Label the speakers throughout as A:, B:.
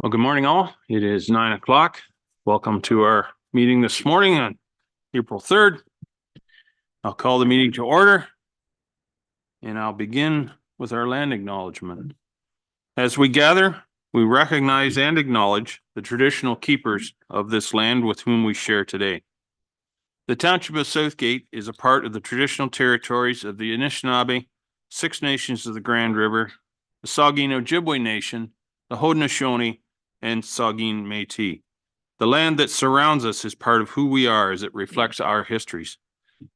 A: Well, good morning, all. It is 9 o'clock. Welcome to our meeting this morning on April 3rd. I'll call the meeting to order and I'll begin with our land acknowledgement. As we gather, we recognize and acknowledge the traditional keepers of this land with whom we share today. The Township of Southgate is a part of the traditional territories of the Anishinaabe, Six Nations of the Grand River, the Saugeen Ojibwe Nation, the Haudenosaunee, and Saugeen Métis. The land that surrounds us is part of who we are as it reflects our histories.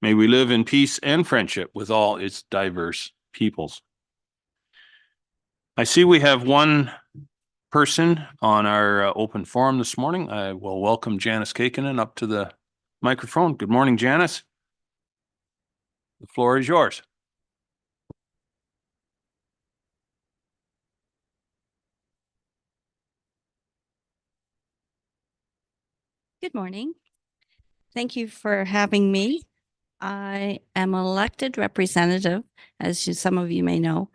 A: May we live in peace and friendship with all its diverse peoples. I see we have one person on our open forum this morning. I will welcome Janice Kaikkonen up to the microphone. Good morning, Janice. The floor is yours.
B: Good morning. Thank you for having me. I am elected representative, as some of you may know,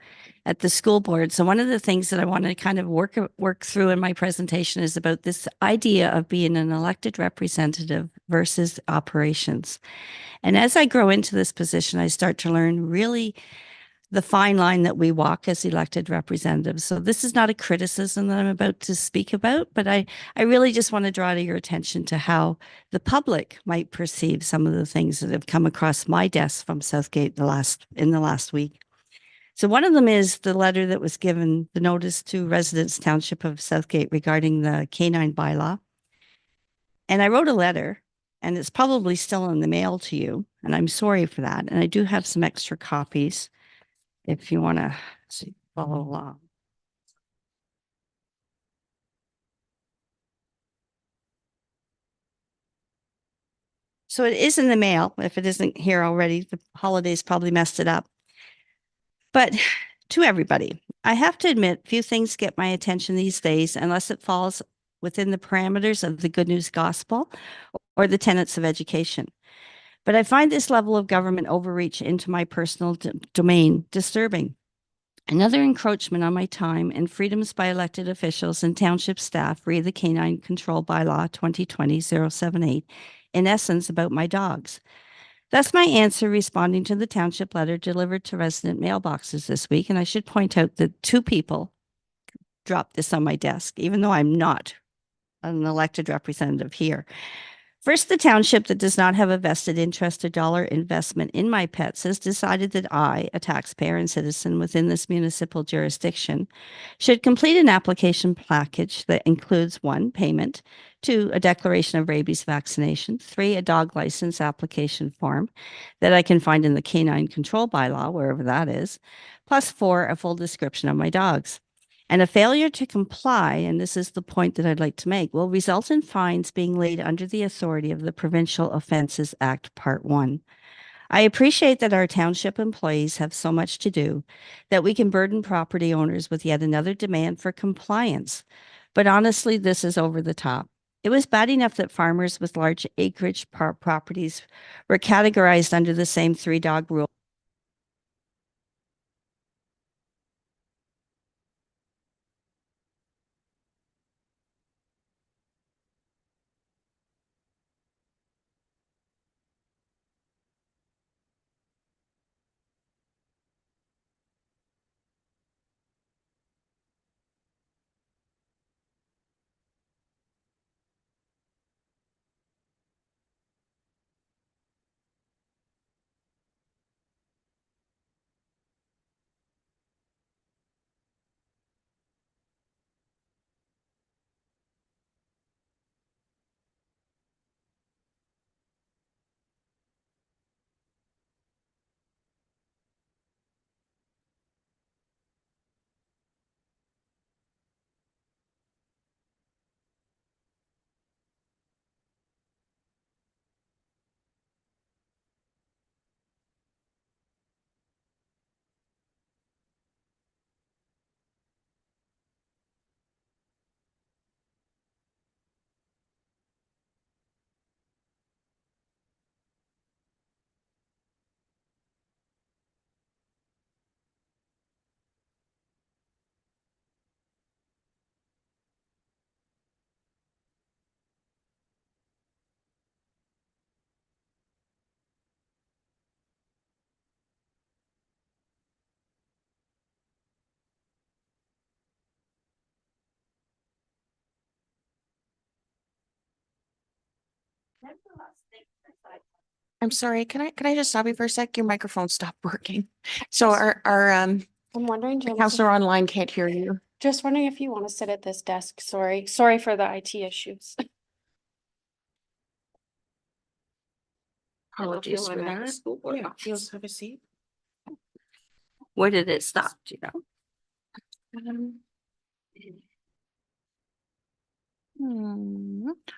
B: at the school board. So one of the things that I want to kind of work through in my presentation is about this idea of being an elected representative versus operations. And as I grow into this position, I start to learn really the fine line that we walk as elected representatives. So this is not a criticism that I'm about to speak about, but I really just want to draw to your attention to how the public might perceive some of the things that have come across my desk from Southgate in the last week. So one of them is the letter that was given, the notice to residents Township of Southgate regarding the canine bylaw. And I wrote a letter, and it's probably still in the mail to you, and I'm sorry for that. And I do have some extra copies if you want to follow along. So it is in the mail. If it isn't here already, the holidays probably messed it up. But to everybody, I have to admit, few things get my attention these days unless it falls within the parameters of the good news gospel or the tenets of education. But I find this level of government overreach into my personal domain disturbing. Another encroachment on my time and freedoms by elected officials and township staff read the Canine Control Bylaw 2020-078, in essence about my dogs. That's my answer responding to the township letter delivered to resident mailboxes this week. And I should point out that two people dropped this on my desk, even though I'm not an elected representative here. First, the township that does not have a vested interest or dollar investment in my pets has decided that I, a taxpayer and citizen within this municipal jurisdiction, should complete an application package that includes 1, payment, 2, a declaration of rabies vaccination, 3, a dog license application form that I can find in the canine control bylaw, wherever that is, plus 4, a full description of my dogs. And a failure to comply, and this is the point that I'd like to make, will result in fines being laid under the authority of the Provincial Offences Act, Part 1. I appreciate that our township employees have so much to do that we can burden property owners with yet another demand for compliance. But honestly, this is over the top. It was bad enough that farmers with large acreage properties were categorized under the same 3-dog rule.
C: I'm sorry, can I just stop you for a sec? Your microphone stopped working. So our
D: I'm wondering, do you want to
C: counselor online can't hear you.
D: just wondering if you want to sit at this desk. Sorry for the IT issues.
C: Apologies for that. Yeah, please have a seat.
B: Where did it stop? Do you know?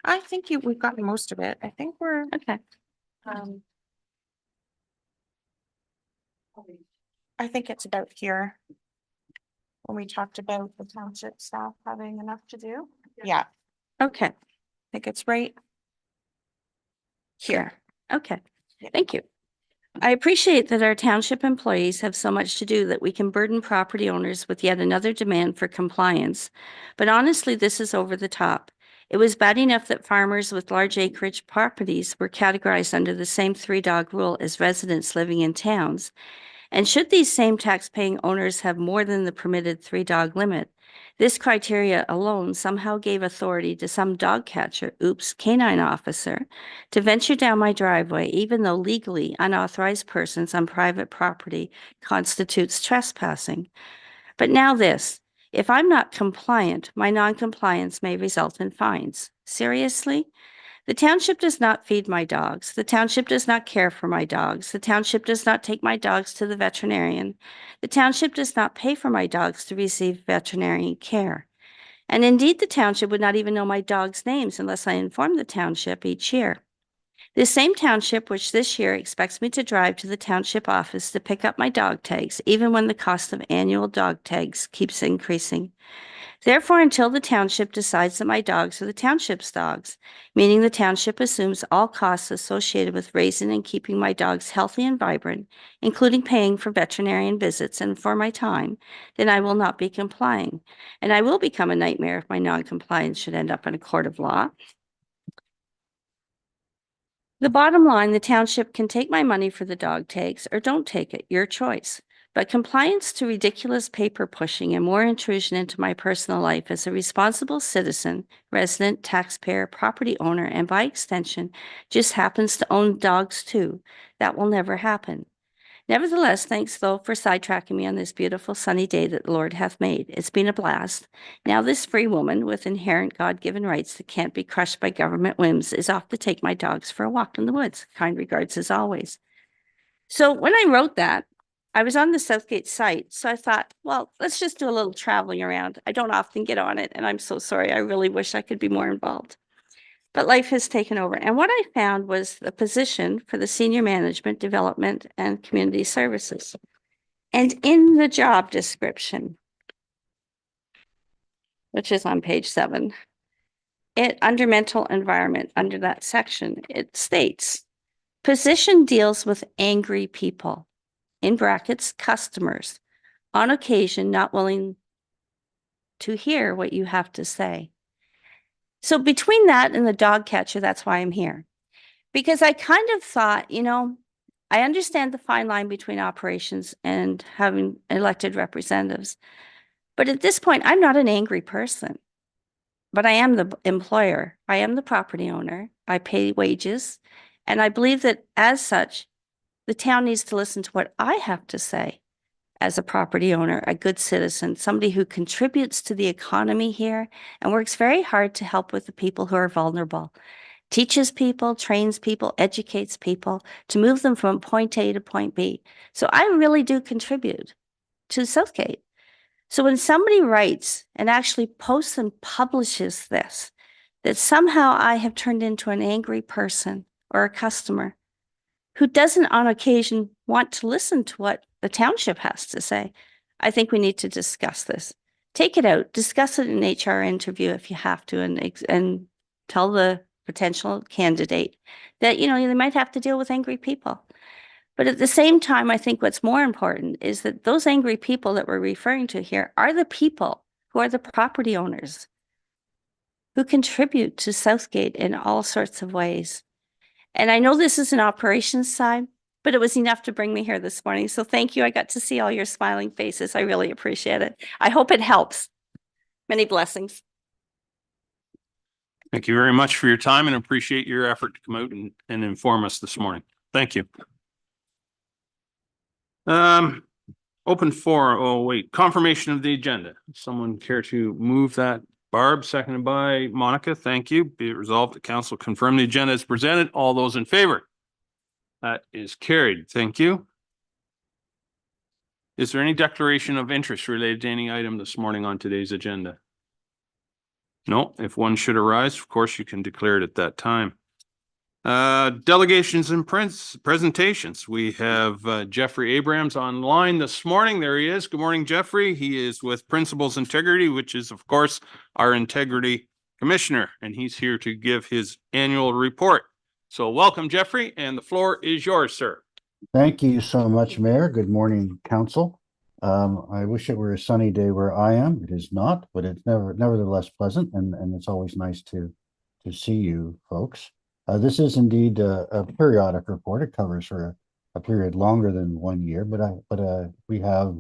C: I think we've gotten most of it. I think we're,
B: Okay.
C: um, I think it's about here. When we talked about the township staff having enough to do. Yeah, I
B: Okay.
C: think it's right here.
B: Okay.
C: Yeah.
B: Thank you. I appreciate that our township employees have so much to do that we can burden property owners with yet another demand for compliance. But honestly, this is over the top. It was bad enough that farmers with large acreage properties were categorized under the same three-dog rule as residents living in towns. And should these same tax-paying owners have more than the permitted three-dog limit, this criteria alone somehow gave authority to some dog catcher, canine officer, to venture down my driveway, even though legally unauthorized persons on private property constitutes trespassing. But now this, if I'm not compliant, my noncompliance may result in fines. Seriously? The township does not feed my dogs. The township does not care for my dogs. The township does not take my dogs to the veterinarian. The township does not pay for my dogs to receive veterinarian care. And indeed, the township would not even know my dogs' names unless I inform the township each year. This same township, which this year expects me to drive to the township office to pick up my dog tags, even when the cost of annual dog tags keeps increasing. Therefore, until the township decides that my dogs are the township's dogs, meaning the township assumes all costs associated with raising and keeping my dogs healthy and vibrant, including paying for veterinarian visits and for my time, then I will not be complying. And I will become a nightmare if my noncompliance should end up in a court of law. The bottom line, the township can take my money for the dog tags or don't take it, your choice. But compliance to ridiculous paper pushing and more intrusion into my personal life as a responsible citizen, resident, taxpayer, property owner, and by extension, just happens to own dogs too. That will never happen. Nevertheless, thanks though for sidetracking me on this beautiful sunny day that the Lord hath made. It's been a blast. Now this free woman with inherent God-given rights that can't be crushed by government whims is off to take my dogs for a walk in the woods. Kind regards as always. So when I wrote that, I was on the Southgate site, so I thought, well, let's just do a little traveling around. I don't often get on it, and I'm so sorry. I really wish I could be more involved. But life has taken over. And what I found was the position for the Senior Management, Development, and Community Services. And in the job description, which is on page 7, under mental environment, under that section, it states, position deals with angry people. In brackets, customers, on occasion not willing to hear what you have to say. So between that and the dog catcher, that's why I'm here. Because I kind of thought, I understand the fine line between operations and having elected representatives. But at this point, I'm not an angry person. But I am the employer. I am the property owner. I pay wages. And I believe that as such, the town needs to listen to what I have to say as a property owner, a good citizen, somebody who contributes to the economy here and works very hard to help with the people who are vulnerable, teaches people, trains people, educates people to move them from point A to point B. So I really do contribute to Southgate. So when somebody writes and actually posts and publishes this, that somehow I have turned into an angry person or a customer, who doesn't on occasion want to listen to what the township has to say, I think we need to discuss this. Take it out, discuss it in an HR interview if you have to, and tell the potential candidate that, they might have to deal with angry people. But at the same time, I think what's more important is that those angry people that we're referring to here are the people who are the property owners who contribute to Southgate in all sorts of ways. And I know this is an operations side, but it was enough to bring me here this morning. So thank you. I got to see all your smiling faces. I really appreciate it. I hope it helps. Many blessings.
A: Thank you very much for your time and appreciate your effort to come out and inform us this morning. Thank you. Open forum. Oh, wait, confirmation of the agenda. Someone care to move that? Barb, seconded by Monica. Thank you. Be it resolved that council confirm the agenda as presented. All those in favor? That is carried. Thank you. Is there any declaration of interest related to any item this morning on today's agenda? No, if one should arise, of course, you can declare it at that time. Delegations and presentations. We have Jeffrey Abrams online this morning. There he is. Good morning, Jeffrey. He is with Principals Integrity, which is, of course, our integrity commissioner, and he's here to give his annual report. So welcome, Jeffrey, and the floor is yours, sir.
E: Thank you so much, Mayor. Good morning, Council. I wish it were a sunny day where I am. It is not, but it's nevertheless pleasant, and it's always nice to see you folks. This is indeed a periodic report. It covers for a period longer than 1 year, but we have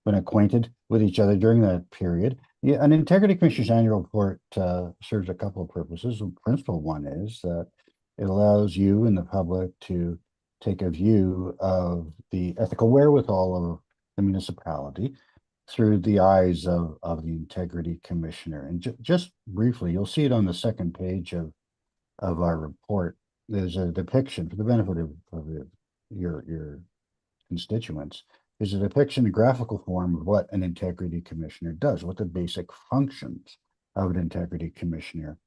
E: been acquainted with each other during that period. Yeah, an Integrity Commissioner's annual report serves a couple of purposes. The principal one is that it allows you and the public to take a view of the ethical wherewithal of the municipality through the eyes of the Integrity Commissioner. And just briefly, you'll see it on the second page of our report. There's a depiction for the benefit of your constituents. There's a depiction in graphical form of what an Integrity Commissioner does, what the basic functions of an Integrity Commissioner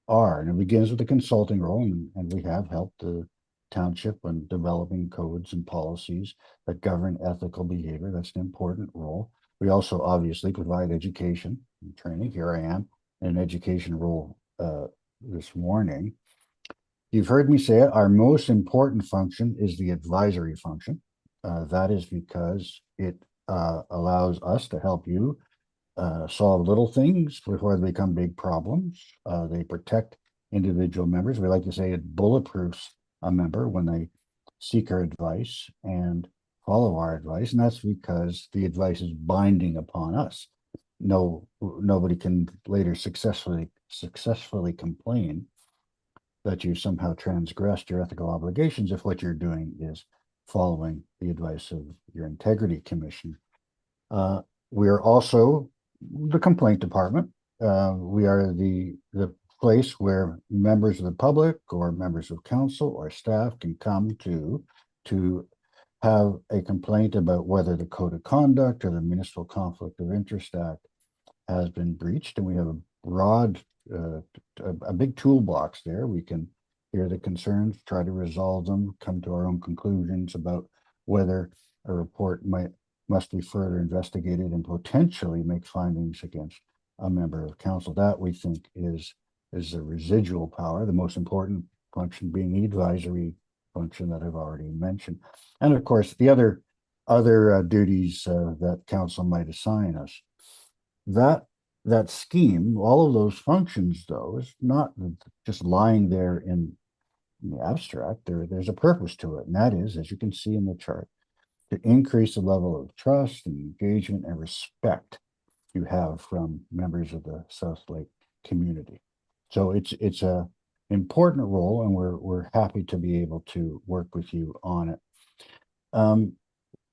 E: are. And it begins with the consulting role, and we have helped the township on developing codes and policies that govern ethical behavior. That's an important role. We also obviously provide education and training. Here I am in an education role this morning. You've heard me say it. Our most important function is the advisory function. That is because it allows us to help you solve little things before they become big problems. They protect individual members. We like to say it bulletproofs a member when they seek our advice and follow our advice, and that's because the advice is binding upon us. Nobody can later successfully complain that you somehow transgressed your ethical obligations if what you're doing is following the advice of your Integrity Commission. We are also the complaint department. We are the place where members of the public or members of council or staff can come to have a complaint about whether the Code of Conduct or the Municipal Conflict of Interest Act has been breached. And we have a broad, a big toolbox there. We can hear the concerns, try to resolve them, come to our own conclusions about whether a report must be further investigated and potentially make findings against a member of council. That we think is the residual power, the most important function being the advisory function that I've already mentioned. And of course, the other duties that council might assign us. That scheme, all of those functions, though, is not just lying there in the abstract. There's a purpose to it, and that is, as you can see in the chart, to increase the level of trust and engagement and respect you have from members of the South Lake community. So it's a important role, and we're happy to be able to work with you on it.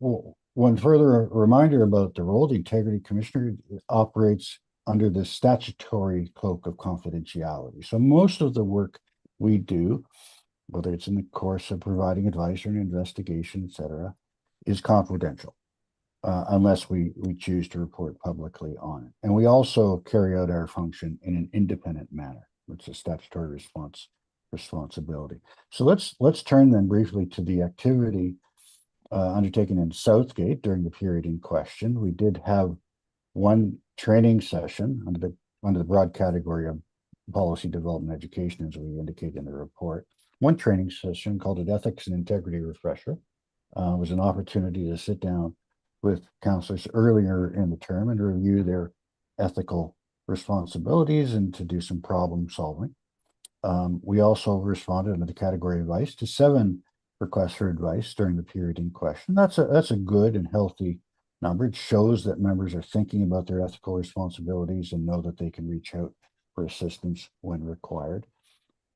E: Well, one further reminder about the role, the Integrity Commissioner operates under the statutory cloak of confidentiality. So most of the work we do, whether it's in the course of providing advice or an investigation, et cetera, is confidential, unless we choose to report publicly on it. And we also carry out our function in an independent manner, which is statutory responsibility. So let's turn then briefly to the activity undertaken in Southgate during the period in question. We did have one training session under the broad category of policy development education, as we indicate in the report. One training session called an Ethics and Integrity Refresher was an opportunity to sit down with councillors earlier in the term and review their ethical responsibilities and to do some problem solving. We also responded under the category of advice to 7 requests for advice during the period in question. That's a good and healthy number. It shows that members are thinking about their ethical responsibilities and know that they can reach out for assistance when required.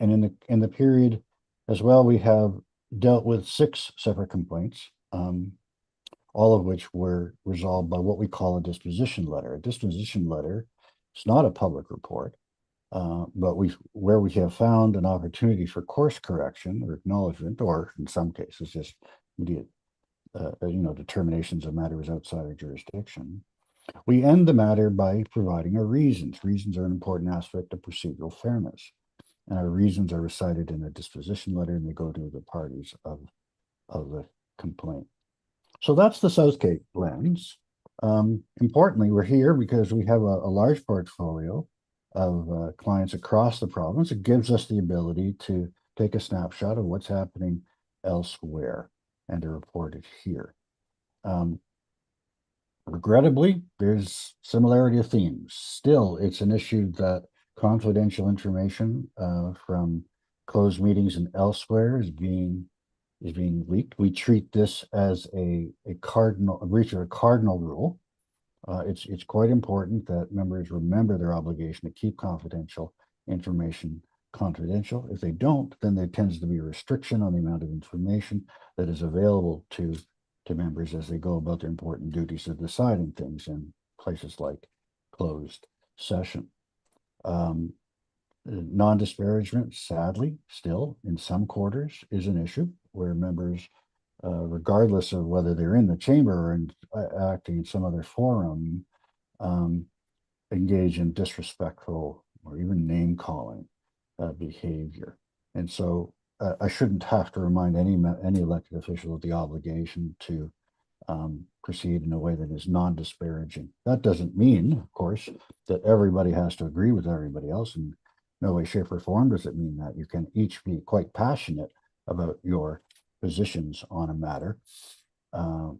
E: And in the period as well, we have dealt with 6 separate complaints, all of which were resolved by what we call a disposition letter. A disposition letter is not a public report, but where we have found an opportunity for course correction or acknowledgement, or in some cases just immediate, determinations of matters outside our jurisdiction. We end the matter by providing our reasons. Reasons are an important aspect of procedural fairness. And our reasons are recited in a disposition letter, and they go to the parties of the complaint. So that's the South Cape lens. Importantly, we're here because we have a large portfolio of clients across the province. It gives us the ability to take a snapshot of what's happening elsewhere and to report it here. Regrettably, there's similarity of themes. Still, it's an issue that confidential information from closed meetings and elsewhere is being leaked. We treat this as a breach of a cardinal rule. It's quite important that members remember their obligation to keep confidential information confidential. If they don't, then there tends to be a restriction on the amount of information that is available to members as they go about their important duties of deciding things in places like closed session. Non-disparagement, sadly, still in some quarters is an issue where members, regardless of whether they're in the chamber or acting in some other forum, engage in disrespectful or even name-calling behavior. And so I shouldn't have to remind any elected official of the obligation to proceed in a way that is non-disparaging. That doesn't mean, of course, that everybody has to agree with everybody else. In no way, shape, or form does it mean that. You can each be quite passionate about your positions on a matter,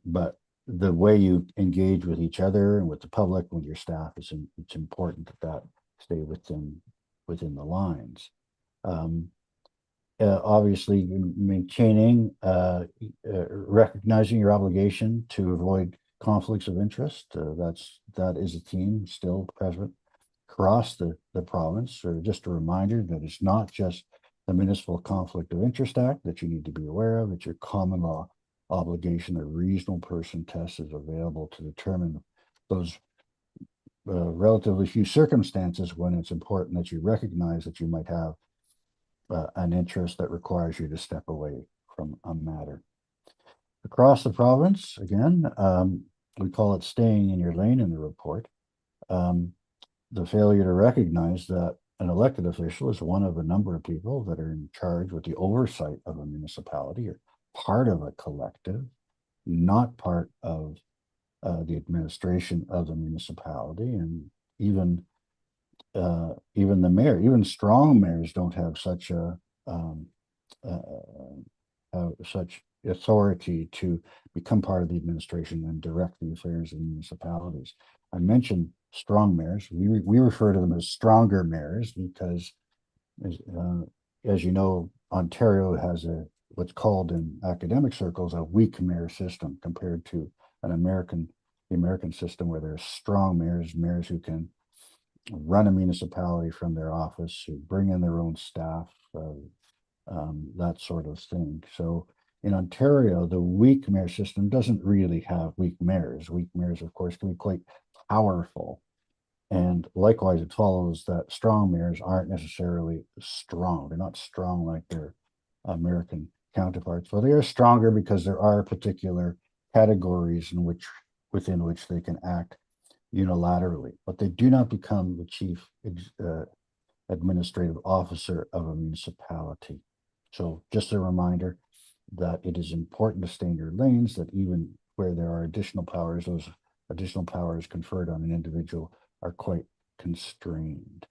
E: but the way you engage with each other and with the public, with your staff, it's important that stay within the lines. Obviously, maintaining, recognizing your obligation to avoid conflicts of interest. That is a theme still present across the province. Or just a reminder that it's not just the Municipal Conflict of Interest Act that you need to be aware of. It's your common law obligation. A reasonable person test is available to determine those relatively few circumstances when it's important that you recognize that you might have an interest that requires you to step away from a matter. Across the province, again, we call it staying in your lane in the report. The failure to recognize that an elected official is one of a number of people that are in charge with the oversight of a municipality, or part of a collective, not part of the administration of the municipality. And even the mayor, even strong mayors don't have such such authority to become part of the administration and direct the affairs of municipalities. I mentioned strong mayors. We refer to them as stronger mayors because, as you know, Ontario has what's called in academic circles a weak mayor system compared to the American system, where there's strong mayors who can run a municipality from their office, who bring in their own staff, that sort of thing. So in Ontario, the weak mayor system doesn't really have weak mayors. Weak mayors, of course, can be quite powerful. And likewise, it follows that strong mayors aren't necessarily strong. They're not strong like their American counterparts. Well, they are stronger because there are particular categories within which they can act unilaterally, but they do not become the chief administrative officer of a municipality. So just a reminder that it is important to stay in your lanes, that even where there are additional powers, those additional powers conferred on an individual are quite constrained.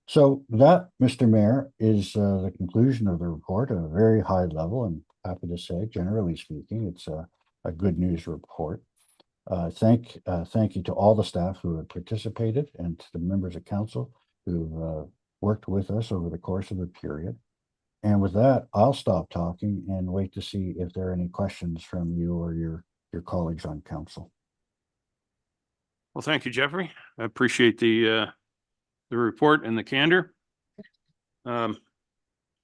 E: So that, Mr. Mayor, is the conclusion of the report at a very high level. I'm happy to say, generally speaking, it's a good news report. Thank you to all the staff who have participated and to the members of council who've worked with us over the course of the period. And with that, I'll stop talking and wait to see if there are any questions from you or your colleagues on council.
A: Well, thank you, Jeffrey. I appreciate the the report and the candor. I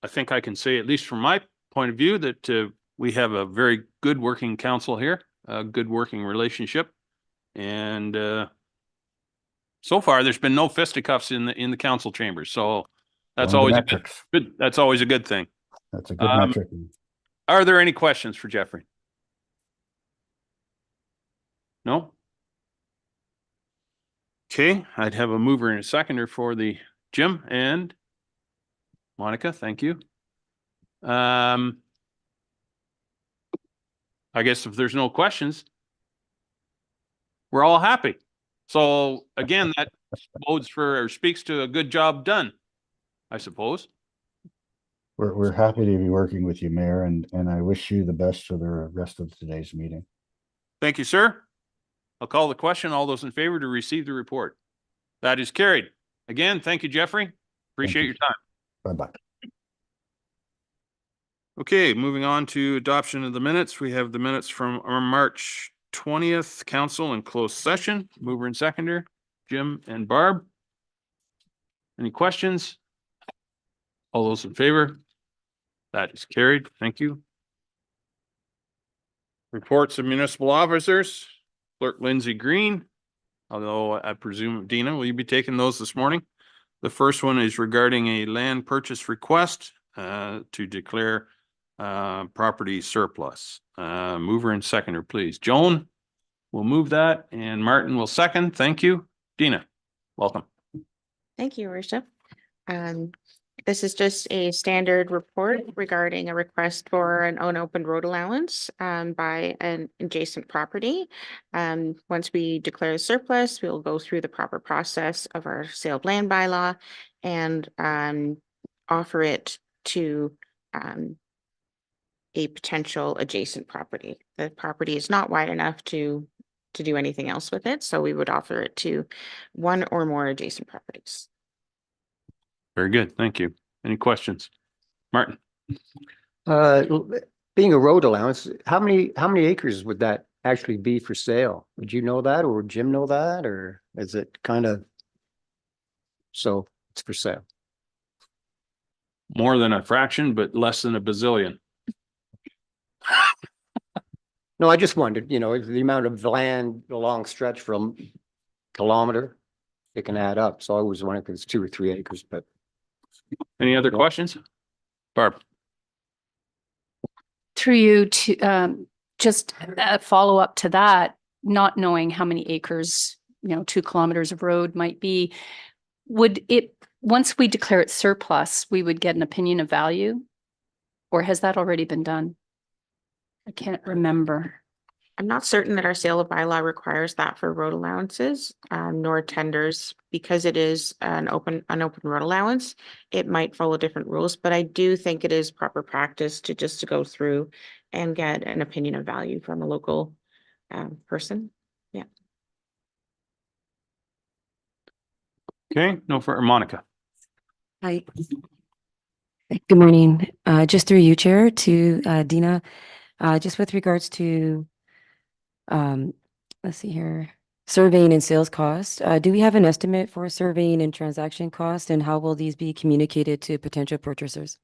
A: think I can say, at least from my point of view, that we have a very good working council here, a good working relationship. And so far, there's been no fisticuffs in the council chambers. So that's
E: One of the
A: always a
E: metrics.
A: that's always a good thing.
E: That's a good
A: Um,
E: metric.
A: Are there any questions for Jeffrey? No? Okay, I'd have a mover and a seconder for the Jim and Monica, thank you. I guess if there's no questions, we're all happy. So again, that bodes for or speaks to a good job done, I suppose.
E: We're happy to be working with you, Mayor, and I wish you the best for the rest of today's meeting.
A: Thank you, sir. I'll call the question. All those in favor to receive the report. That is carried. Again, thank you, Jeffrey. Appreciate
E: you.
A: your time.
E: Bye-bye.
A: Okay, moving on to adoption of the minutes. We have the minutes from our March 20th council and closed session. Mover and seconder, Jim and Barb. Any questions? All those in favor? That is carried. Thank you. Reports of municipal officers, Clerk Lindsay Green. Although I presume, Dina, will you be taking those this morning? The first one is regarding a land purchase request to declare property surplus. Mover and seconder, please. Joan will move that and Martin will second. Thank you. Dina, welcome.
C: Thank you, your worship. This is just a standard report regarding a request for an unopened road allowance by an adjacent property. Once we declare a surplus, we'll go through the proper process of our sale of land bylaw and offer it to a potential adjacent property. The property is not wide enough to do anything else with it, so we would offer it to one or more adjacent properties.
A: Very good. Thank you. Any questions? Martin?
F: Being a road allowance, how many acres would that actually be for sale? Would you know that, or would Jim know that, or is it kind of so it's for sale?
A: More than a fraction, but less than a bazillion.
F: No, I just wondered, the amount of land, a long stretch from kilometer, it can add up. So I was wondering if it's 2 or 3 acres, but.
A: Any other questions? Barb?
D: Through you to, just a follow up to that, not knowing how many acres, 2 kilometers of road might be, would it, once we declare it surplus, we would get an opinion of value? Or has that already been done? I can't remember.
C: I'm not certain that our sale of bylaw requires that for road allowances, nor tenders, because it is an unopened road allowance. It might follow different rules, but I do think it is proper practice to go through and get an opinion of value from a local person. Yeah.
A: Okay, no for Monica.
G: Hi. Good morning. Just through you, Chair, to Dina, just with regards to, let's see here, surveying and sales cost. Do we have an estimate for surveying and transaction cost, and how will these be communicated to potential purchasers?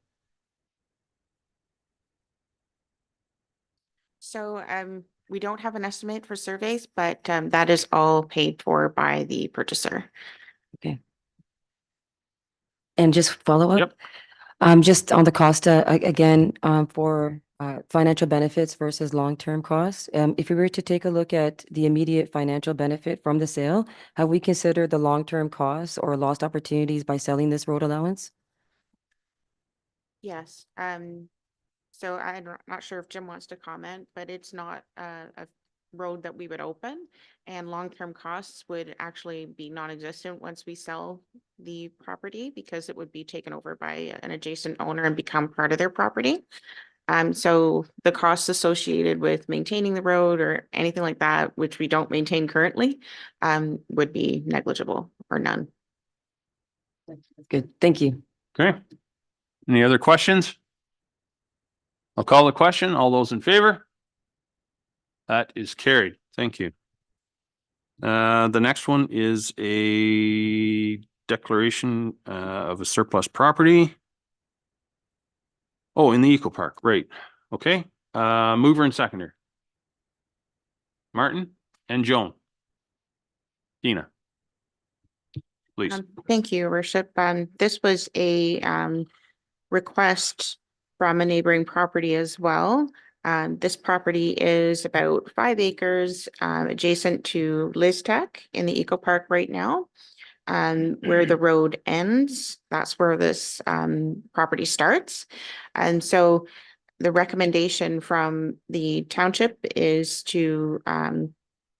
C: So we don't have an estimate for surveys, but that is all paid for by the purchaser.
G: Okay. And just follow up?
A: Yep.
G: Just on the cost, again, for financial benefits versus long-term costs. If we were to take a look at the immediate financial benefit from the sale, have we considered the long-term costs or lost opportunities by selling this road allowance?
C: Yes. So I'm not sure if Jim wants to comment, but it's not a road that we would open, and long-term costs would actually be non-existent once we sell the property, because it would be taken over by an adjacent owner and become part of their property. So the costs associated with maintaining the road or anything like that, which we don't maintain currently, would be negligible or none.
G: Good, thank you.
A: Okay. Any other questions? I'll call the question. All those in favor? That is carried. Thank you. The next one is a declaration of a surplus property. Oh, in the Eco Park, right. Okay, mover and seconder. Martin and Joan. Dina. Please.
C: Thank you, Your Worship. This was a request from a neighboring property as well. This property is about 5 acres adjacent to Liz Tech in the Eco Park right now. Where the road ends, that's where this property starts. And so the recommendation from the township is to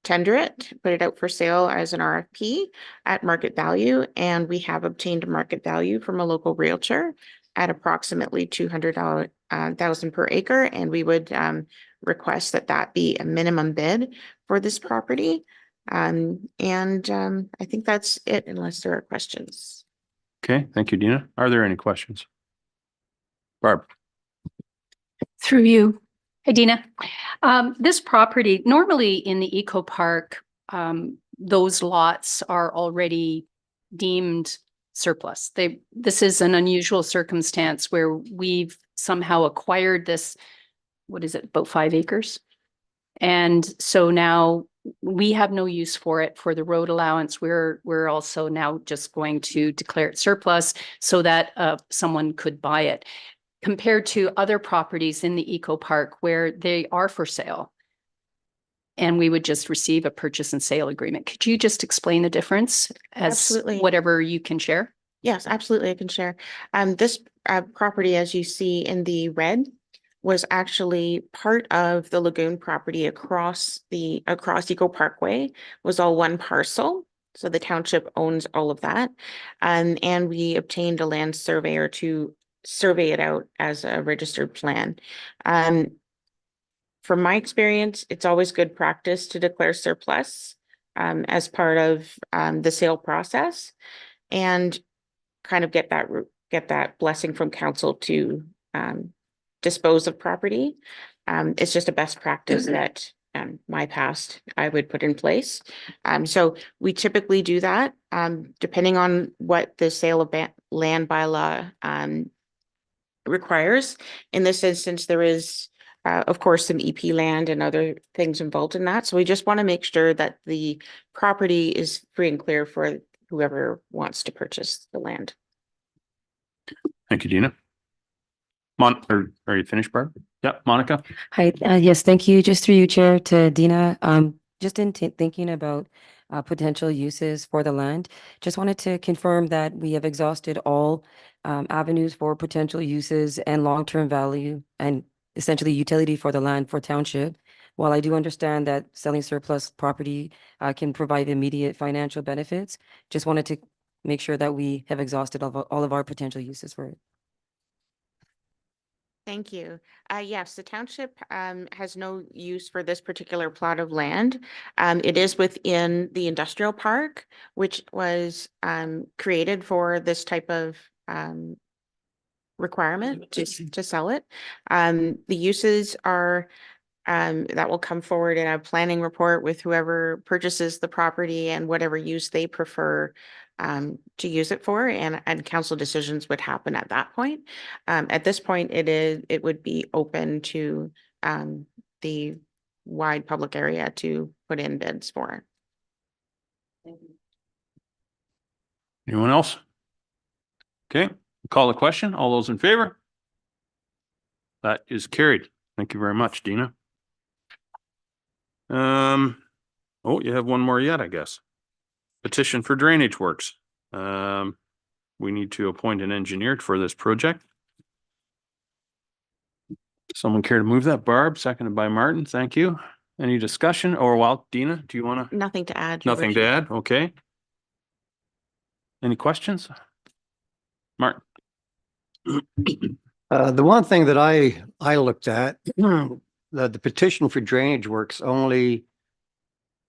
C: tender it, put it out for sale as an RFP at market value. And we have obtained a market value from a local realtor at approximately $200,000 per acre. And we would request that that be a minimum bid for this property. I think that's it unless there are questions.
A: Okay, thank you, Dina. Are there any questions? Barb.
D: Through you. Hey, Dina. This property, normally in the Eco Park, those lots are already deemed surplus. This is an unusual circumstance where we've somehow acquired this, what is it, about 5 acres? And so now we have no use for it for the road allowance. We're also now just going to declare it surplus so that someone could buy it, compared to other properties in the Eco Park where they are for sale. And we would just receive a purchase and sale agreement. Could you just explain the difference as
C: Absolutely.
D: whatever you can share?
C: Yes, absolutely. I can share. This property, as you see in the red, was actually part of the lagoon property across Eco Parkway, was all one parcel. So the township owns all of that. And we obtained a land surveyor to survey it out as a registered plan. From my experience, it's always good practice to declare surplus as part of the sale process and kind of get that blessing from council to dispose of property. It's just a best practice that my past I would put in place. So we typically do that depending on what the sale of land bylaw requires. In this instance, there is of course some EP land and other things involved in that. So we just want to make sure that the property is free and clear for whoever wants to purchase the land.
A: Thank you, Dina. Are you finished, Barb? Yeah, Monica?
G: Hi, yes, thank you. Just through you, Chair, to Dina. Just in thinking about potential uses for the land, just wanted to confirm that we have exhausted all avenues for potential uses and long-term value and essentially utility for the land for township. While I do understand that selling surplus property can provide immediate financial benefits, just wanted to make sure that we have exhausted all of our potential uses for it.
C: Thank you. Yes, the township has no use for this particular plot of land. It is within the industrial park, which was created for this type of requirement to sell it. The uses are that will come forward in a planning report with whoever purchases the property and whatever use they prefer to use it for, and council decisions would happen at that point. At this point, it would be open to the wide public area to put in bids for.
A: Anyone else? Okay, call the question. All those in favor? That is carried. Thank you very much, Dina. Oh, you have one more yet, I guess. Petition for drainage works. We need to appoint an engineer for this project. Someone care to move that? Barb, seconded by Martin. Thank you. Any discussion? Or well, Dina, do you want to?
C: Nothing to add. Your
A: Nothing to
C: Worship.
A: add? Okay. Any questions? Martin?
F: The one thing that I looked at, the petition for drainage works only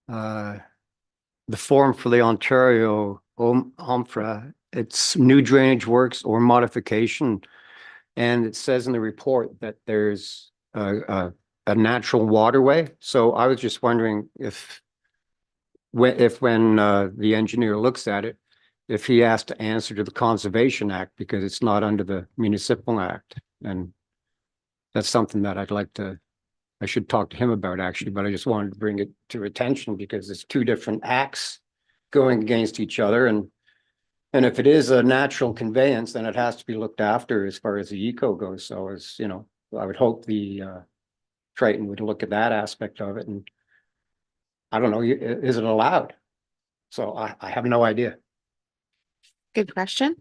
F: the form for the Ontario OMFRA, it's new drainage works or modification. And it says in the report that there's a natural waterway. So I was just wondering if when the engineer looks at it, if he has to answer to the Conservation Act because it's not under the Municipal Act. And that's something that I should talk to him about actually, but I just wanted to bring it to attention because it's two different acts going against each other. And if it is a natural conveyance, then it has to be looked after as far as the eco goes. So as, you know, I would hope the Triton would look at that aspect of it, and I don't know, is it allowed? So I have no idea.
C: Good question.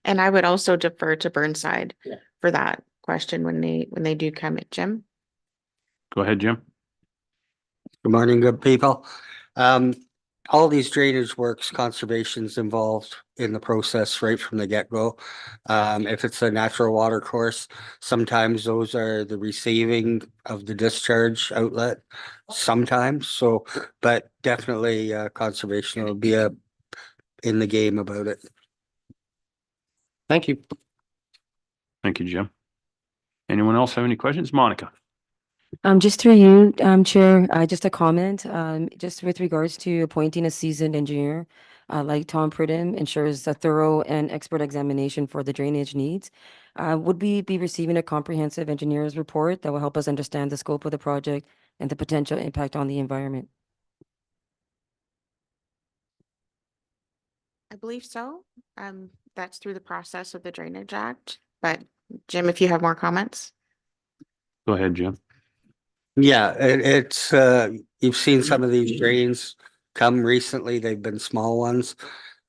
C: And I would also defer to Burnside
F: Yeah.
C: for that question when they do come at Jim.
A: Go ahead, Jim.
H: Good morning, good people. All these drainage works, conservation's involved in the process right from the get-go. If it's a natural water course, sometimes those are the receiving of the discharge outlet, sometimes, so, but definitely, conservation will be in the game about it.
F: Thank you.
A: Thank you, Jim. Anyone else have any questions? Monica?
G: Just through you, Chair, just a comment, just with regards to appointing a seasoned engineer, like Tom Pridham ensures a thorough and expert examination for the drainage needs. Would we be receiving a comprehensive engineer's report that will help us understand the scope of the project and the potential impact on the environment?
C: I believe so. That's through the process of the Drainage Act, but Jim, if you have more comments.
A: Go ahead, Jim.
H: Yeah, it's, you've seen some of these drains come recently, they've been small ones.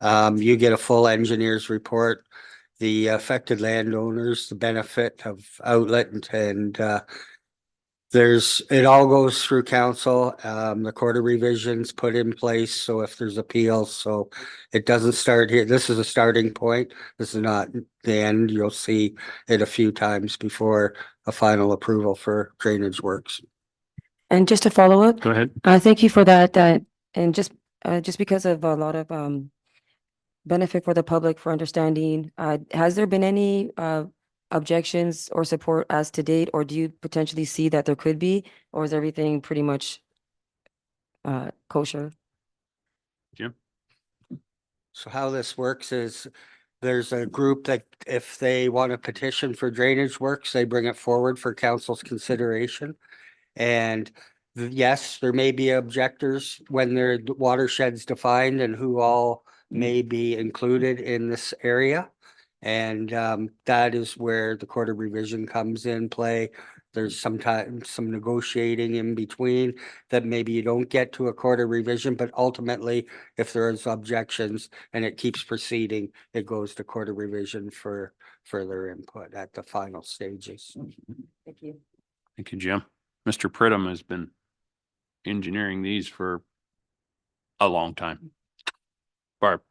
H: You get a full engineer's report, the affected landowners, the benefit of outlet and it all goes through council, the Court of Revisions put in place, so if there's appeals, so it doesn't start here, this is a starting point, this is not the end, you'll see it a few times before a final approval for drainage works.
G: And just to follow up,
A: Go ahead.
G: thank you for that, and just because of a lot of benefit for the public for understanding, has there been any objections or support as to date, or do you potentially see that there could be, or is everything pretty much kosher?
A: Jim?
H: So how this works is there's a group that if they want to petition for drainage works, they bring it forward for council's consideration. And yes, there may be objectors when their watershed's defined and who all may be included in this area. And that is where the Court of Revision comes in play. There's sometimes some negotiating in between that maybe you don't get to a Court of Revision, but ultimately, if there is objections and it keeps proceeding, it goes to Court of Revision for further input at the final stages.
G: Thank you.
A: Thank you, Jim. Mr. Pridham has been engineering these for a long time. Barb?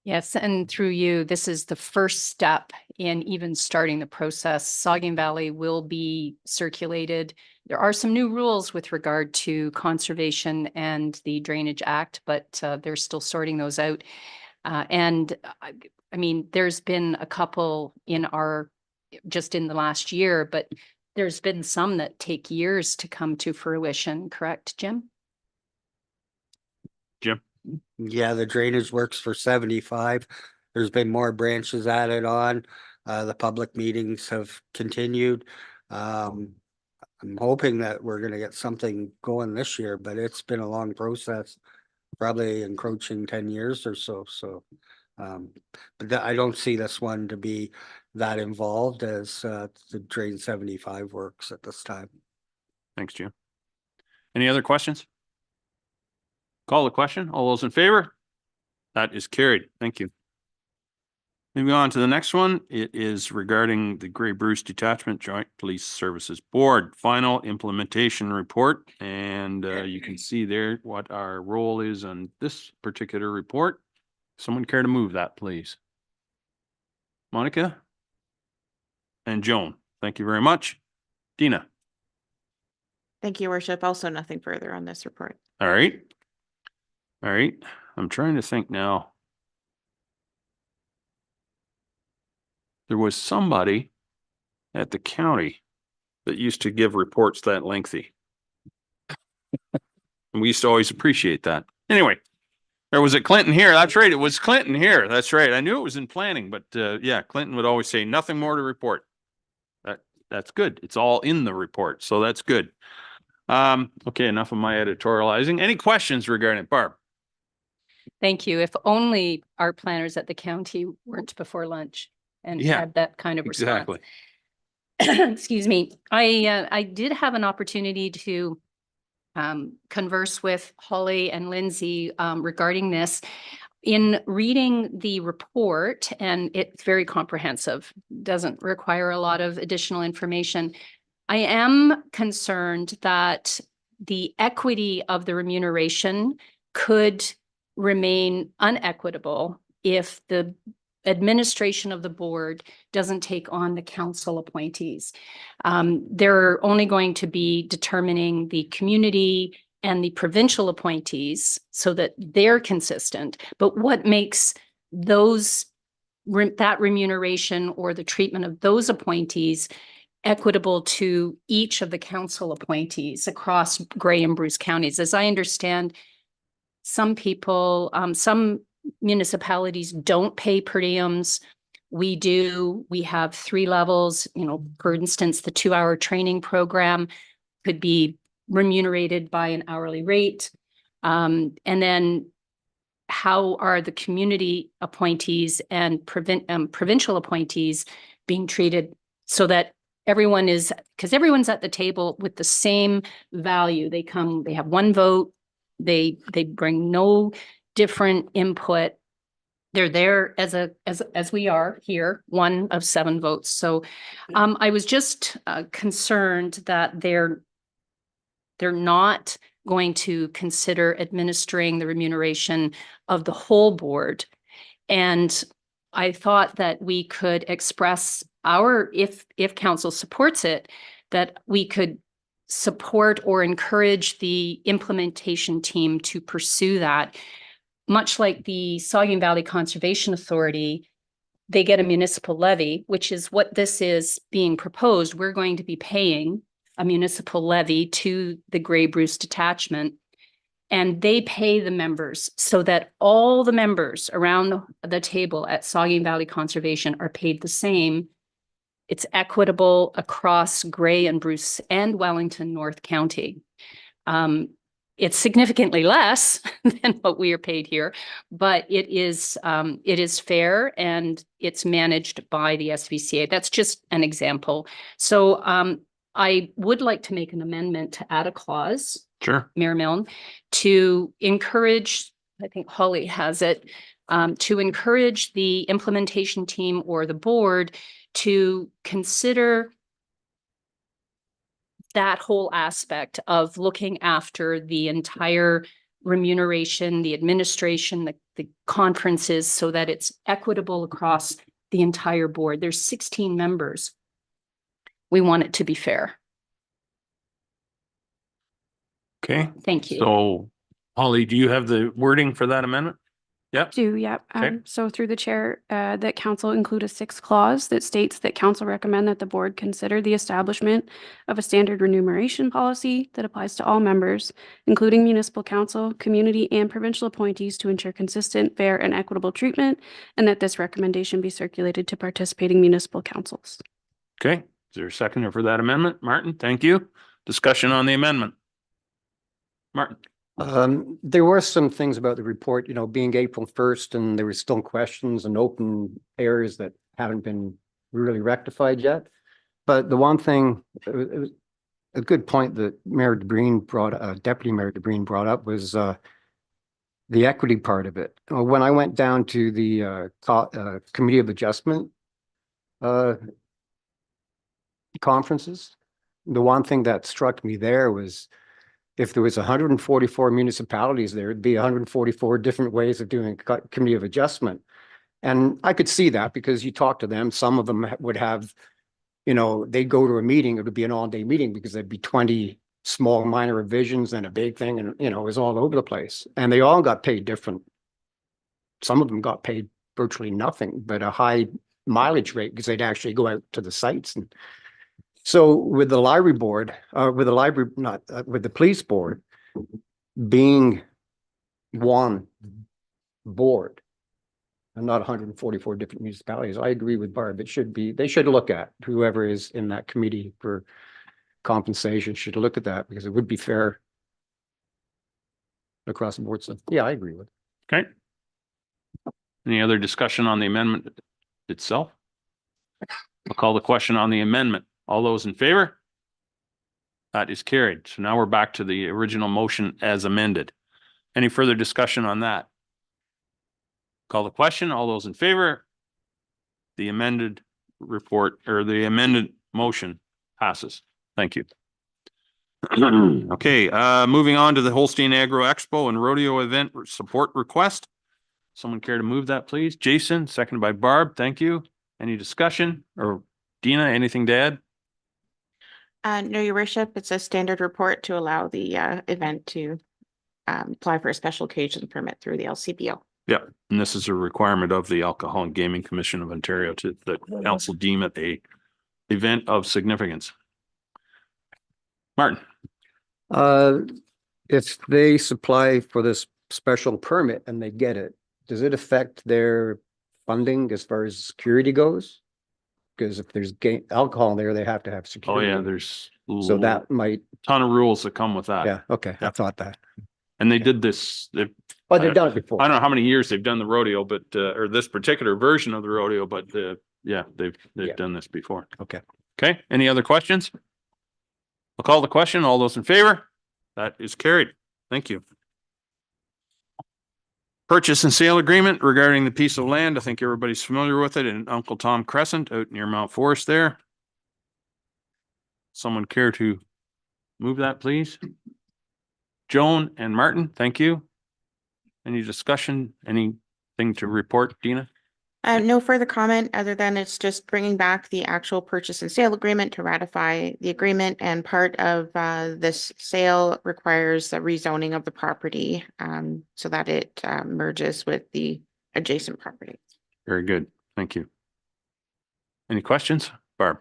D: Yes, and through you, this is the first step in even starting the process. Saugeen Valley will be circulated. There are some new rules with regard to conservation and the Drainage Act, but they're still sorting those out. And I mean, there's been a couple just in the last year, but there's been some that take years to come to fruition, correct, Jim?
A: Jim?
H: Yeah, the drainage works for 75. There's been more branches added on. The public meetings have continued. I'm hoping that we're gonna get something going this year, but it's been a long process, probably encroaching 10 years or so, so. But I don't see this one to be that involved as the Drain 75 works at this time.
A: Thanks, Jim. Any other questions? Call the question. All those in favor? That is carried. Thank you. Moving on to the next one. It is regarding the Grey Bruce Detachment Joint Police Services Board final implementation report. And you can see there what our role is on this particular report. Someone care to move that, please? Monica? And Joan, thank you very much. Dina?
C: Thank you, Your Worship. Also nothing further on this report.
A: All right. All right. I'm trying to think now. There was somebody at the county that used to give reports that lengthy. And we used to always appreciate that. Anyway, Or was it Clinton here? That's right. It was Clinton here. That's right. I knew it was in planning, but yeah, Clinton would always say nothing more to report. That's good. It's all in the report. So that's good. Okay, enough of my editorializing. Any questions regarding it, Barb?
D: Thank you. If only our planners at the county weren't before lunch and
A: Yeah,
D: had that kind of response.
A: Exactly.
D: Excuse me. I did have an opportunity to converse with Holly and Lindsay regarding this. In reading the report, and it's very comprehensive, doesn't require a lot of additional information. I am concerned that the equity of the remuneration could remain unequitable if the administration of the board doesn't take on the council appointees. They're only going to be determining the community and the provincial appointees so that they're consistent. But what makes those that remuneration or the treatment of those appointees equitable to each of the council appointees across Grey and Bruce counties? As I understand, some people, some municipalities don't pay per diems. We do. We have 3 levels. You know, for instance, the 2-hour training program could be remunerated by an hourly rate. And then how are the community appointees and provincial appointees being treated so that everyone is, because everyone's at the table with the same value. They come, they have 1 vote. They bring no different input. They're there as we are here, 1 of 7 votes. So I was just concerned that they're not going to consider administering the remuneration of the whole board. And I thought that we could express our, if council supports it, that we could support or encourage the implementation team to pursue that. Much like the Saugeen Valley Conservation Authority, they get a municipal levy, which is what this is being proposed. We're going to be paying a municipal levy to the Grey Bruce detachment, and they pay the members so that all the members around the table at Saugeen Valley Conservation are paid the same. It's equitable across Grey and Bruce and Wellington North County. It's significantly less than what we are paid here, but it is fair and it's managed by the SVCA. That's just an example. So I would like to make an amendment to add a clause,
A: Sure.
D: Mayor Milne, to encourage, I think Holly has it, to encourage the implementation team or the board to consider that whole aspect of looking after the entire remuneration, the administration, the conferences, so that it's equitable across the entire board. There's 16 members. We want it to be fair.
A: Okay.
D: Thank you.
A: So Holly, do you have the wording for that amendment? Yep.
I: Yep.
A: Okay.
I: So through the chair, that council include a 6th clause that states that council recommend that the board consider the establishment of a standard remuneration policy that applies to all members, including municipal council, community, and provincial appointees, to ensure consistent, fair, and equitable treatment, and that this recommendation be circulated to participating municipal councils.
A: Okay. Is there a seconder for that amendment? Martin, thank you. Discussion on the amendment. Martin.
F: There were some things about the report, you know, being April 1st, and there were still questions and open areas that haven't been really rectified yet. But the one thing, it was a good point that Mayor DeBreen Deputy Mayor DeBreen brought up was the equity part of it. When I went down to the Committee of Adjustment conferences, the one thing that struck me there was, if there was 144 municipalities there, it'd be 144 different ways of doing Committee of Adjustment. And I could see that because you talk to them, some of them would have, you know, they'd go to a meeting, it would be an all-day meeting because there'd be 20 small minor revisions and a big thing, and, you know, it was all over the place. And they all got paid different. Some of them got paid virtually nothing, but a high mileage rate because they'd actually go out to the sites. And so with the library board, with the police board being one board. And not 144 different municipalities. I agree with Barb. It should be, they should look at, whoever is in that committee for compensation should look at that because it would be fair across the board. So, yeah, I agree with it.
A: Okay. Any other discussion on the amendment itself? I'll call the question on the amendment. All those in favor? That is carried. So now we're back to the original motion as amended. Any further discussion on that? Call the question. All those in favor? The amended report or the amended motion passes. Thank you. Okay, moving on to the Holstein Agro Expo and Rodeo Event Support Request. Someone care to move that, please? Jason, seconded by Barb. Thank you. Any discussion or Dina, anything to add?
C: No, your worship, it's a standard report to allow the event to apply for a special occasion permit through the LCBO.
A: Yeah, and this is a requirement of the Alcohol and Gaming Commission of Ontario to the council deem it a event of significance. Martin.
F: If they supply for this special permit and they get it, does it affect their funding as far as security goes? Because if there's alcohol there, they have to have
A: Oh
F: security.
A: yeah, there's
F: So that might,
A: ton of rules that come with that.
F: yeah, okay, I
A: Yeah.
F: thought that.
A: And they did this,
F: But they've done it before.
A: I don't know how many years they've done the rodeo, but or this particular version of the rodeo, but yeah, they've
F: Yeah.
A: done this before.
F: Okay.
A: Okay, any other questions? I'll call the question. All those in favor? That is carried. Thank you. Purchase and sale agreement regarding the piece of land. I think everybody's familiar with it in Uncle Tom Crescent out near Mount Forest there. Someone care to move that, please? Joan and Martin, thank you. Any discussion, anything to report, Dina?
C: No further comment other than it's just bringing back the actual purchase and sale agreement to ratify the agreement, and part of this sale requires a rezoning of the property so that it merges with the adjacent property.
A: Very good. Thank you. Any questions? Barb?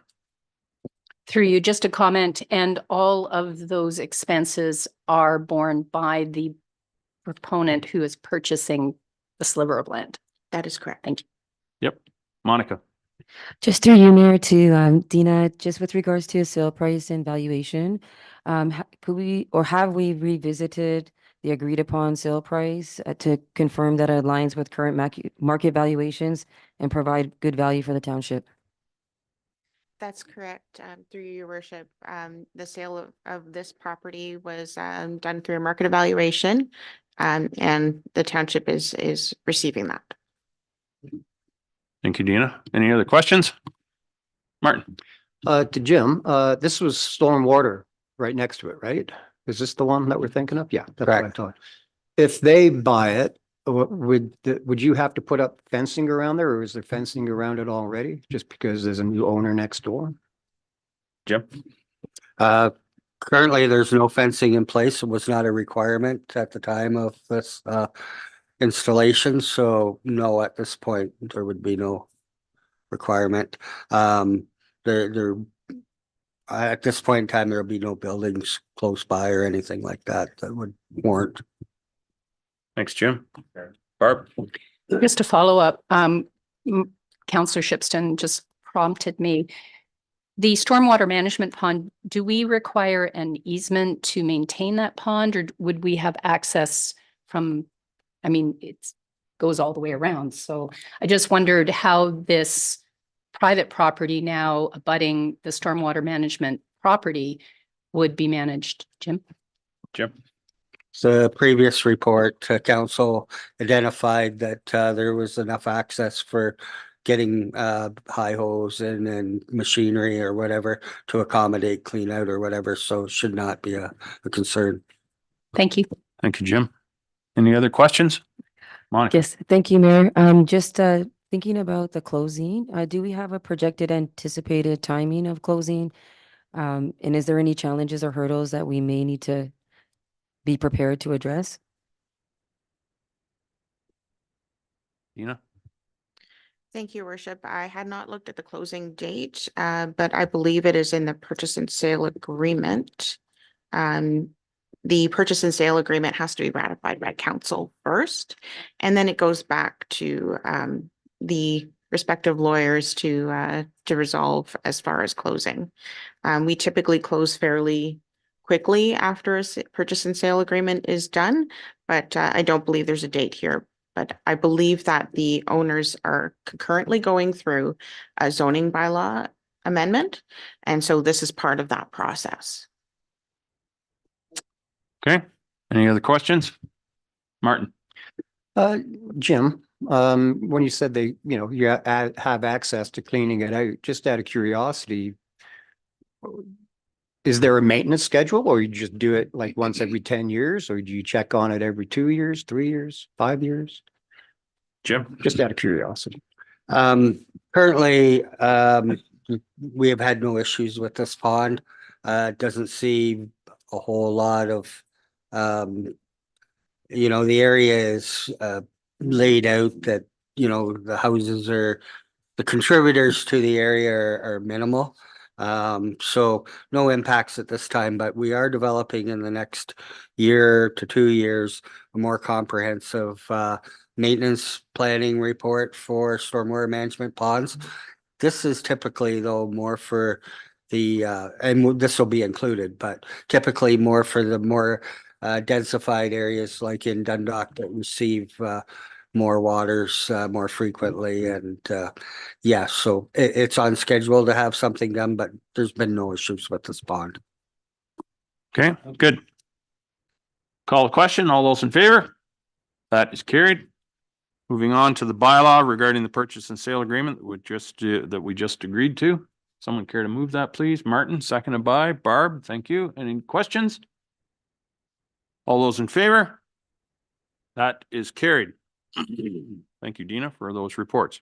D: Through you, just a comment, and all of those expenses are borne by the proponent who is purchasing the sliver of land.
C: That is correct.
D: Thank you.
A: Yep. Monica?
G: Just through you, Mayor, to Dina, just with regards to sale price and valuation, could we or have we revisited the agreed upon sale price to confirm that it aligns with current market valuations and provide good value for the township?
C: That's correct. Through your worship, the sale of this property was done through a market evaluation, and the township is receiving that.
A: Thank you, Dina. Any other questions? Martin?
F: To Jim, this was stormwater right next to it, right? Is this the one that we're thinking of? Yeah. That's what I
H: Correct.
F: thought. If they buy it, would you have to put up fencing around there, or is there fencing around it already? Just because there's a new owner next door?
A: Jim?
H: Currently, there's no fencing in place. It was not a requirement at the time of this installation, so no, at this point, there would be no requirement. There at this point in time, there'll be no buildings close by or anything like that that would warrant.
A: Thanks, Jim. Barb?
D: Just to follow up, Councillor Shipston just prompted me. The stormwater management pond, do we require an easement to maintain that pond, or would we have access from, I mean, it goes all the way around. So I just wondered how this private property now abutting the stormwater management property would be managed, Jim?
A: Jim?
H: The previous report, council identified that there was enough access for getting high hose and machinery or whatever to accommodate clean out or whatever, so it should not be a concern.
D: Thank you.
A: Thank you, Jim. Any other questions? Monica?
G: Yes, thank you, Mayor. Just thinking about the closing, do we have a projected anticipated timing of closing? And is there any challenges or hurdles that we may need to be prepared to address?
A: Dina?
C: Thank you, worship. I had not looked at the closing date, but I believe it is in the purchase and sale agreement. the purchase and sale agreement has to be ratified by council first, and then it goes back to the respective lawyers to resolve as far as closing. We typically close fairly quickly after a purchase and sale agreement is done, but I don't believe there's a date here. But I believe that the owners are concurrently going through a zoning bylaw amendment, and so this is part of that process.
A: Okay, any other questions? Martin?
F: Jim, when you said they, you know, you have access to cleaning it out, just out of curiosity, is there a maintenance schedule, or you just do it like once every 10 years, or do you check on it every 2 years, 3 years, 5 years?
A: Jim?
F: Just out of curiosity.
H: Currently, we have had no issues with this pond. Doesn't see a whole lot of, you know, the area is laid out that, you know, the houses are, the contributors to the area are minimal. So no impacts at this time, but we are developing in the next year to 2 years a more comprehensive maintenance planning report for stormwater management ponds. This is typically though more for the and this will be included, but typically more for the more densified areas like in Dundalk that receive more waters more frequently. And yeah, so it's on schedule to have something done, but there's been no issues with this pond.
A: Okay, good. Call the question. All those in favor? That is carried. Moving on to the bylaw regarding the purchase and sale agreement that we just agreed to. Someone care to move that, please? Martin, seconded by Barb. Thank you. Any questions? All those in favor? That is carried. Thank you, Dina, for those reports.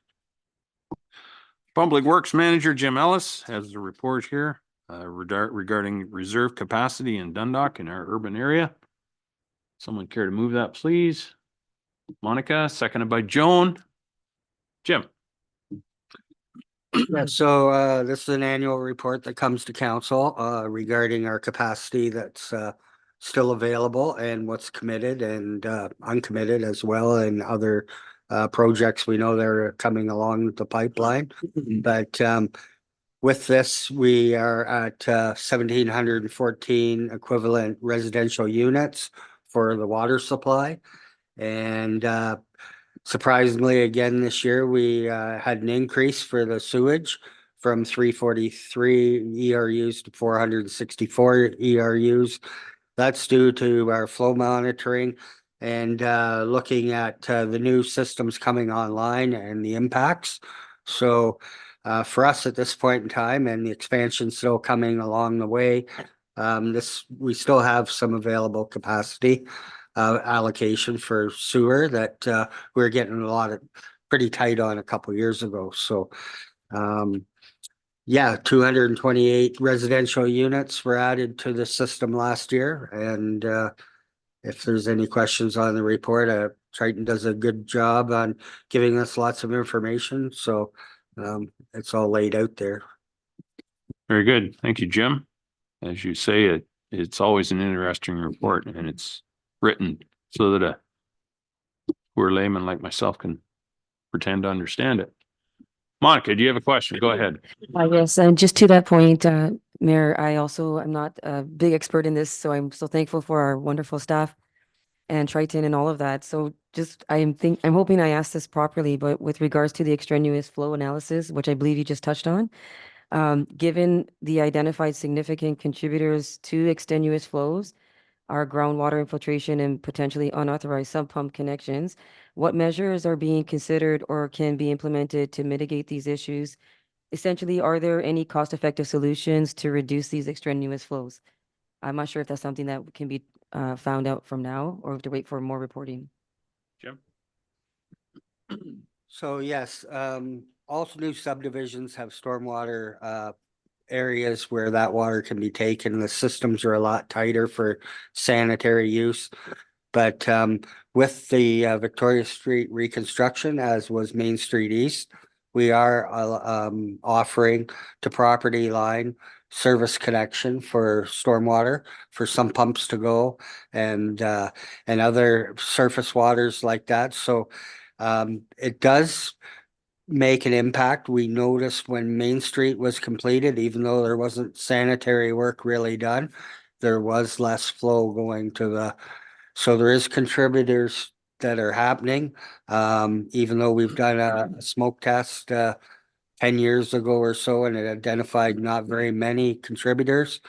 A: Public Works Manager Jim Ellis has a report here regarding reserve capacity in Dundalk in our urban area. Someone care to move that, please? Monica, seconded by Joan. Jim.
H: Yeah, so this is an annual report that comes to council regarding our capacity that's still available and what's committed and uncommitted as well, and other projects we know that are coming along the pipeline. But with this, we are at 1,714 equivalent residential units for the water supply. And surprisingly, again, this year, we had an increase for the sewage from 343 ERUs to 464 ERUs. That's due to our flow monitoring and looking at the new systems coming online and the impacts. So for us at this point in time, and the expansion still coming along the way, we still have some available capacity allocation for sewer that we were getting a lot of pretty tight on a couple years ago. So yeah, 228 residential units were added to the system last year. And if there's any questions on the report, Triton does a good job on giving us lots of information. So it's all laid out there.
A: Very good. Thank you, Jim. As you say, it's always an interesting report, and it's written so that a poor layman like myself can pretend to understand it. Monica, do you have a question? Go ahead.
G: Yes, and just to that point, Mayor, I also am not a big expert in this, so I'm so thankful for our wonderful staff and Triton and all of that. So I'm hoping I asked this properly, but with regards to the extraneous flow analysis, which I believe you just touched on, given the identified significant contributors to extraneous flows, our groundwater infiltration and potentially unauthorized sump pump connections, what measures are being considered or can be implemented to mitigate these issues? Essentially, are there any cost-effective solutions to reduce these extraneous flows? I'm not sure if that's something that can be found out from now, or have to wait for more reporting.
A: Jim?
H: So yes, all new subdivisions have stormwater areas where that water can be taken. The systems are a lot tighter for sanitary use. But with the Victoria Street reconstruction, as was Main Street East, we are offering to property line service connection for stormwater, for some pumps to go and other surface waters like that. So it does make an impact. We noticed when Main Street was completed, even though there wasn't sanitary work really done, there was less flow going to so there is contributors that are happening. Even though we've done a smoke test 10 years ago or so, and it identified not very many contributors,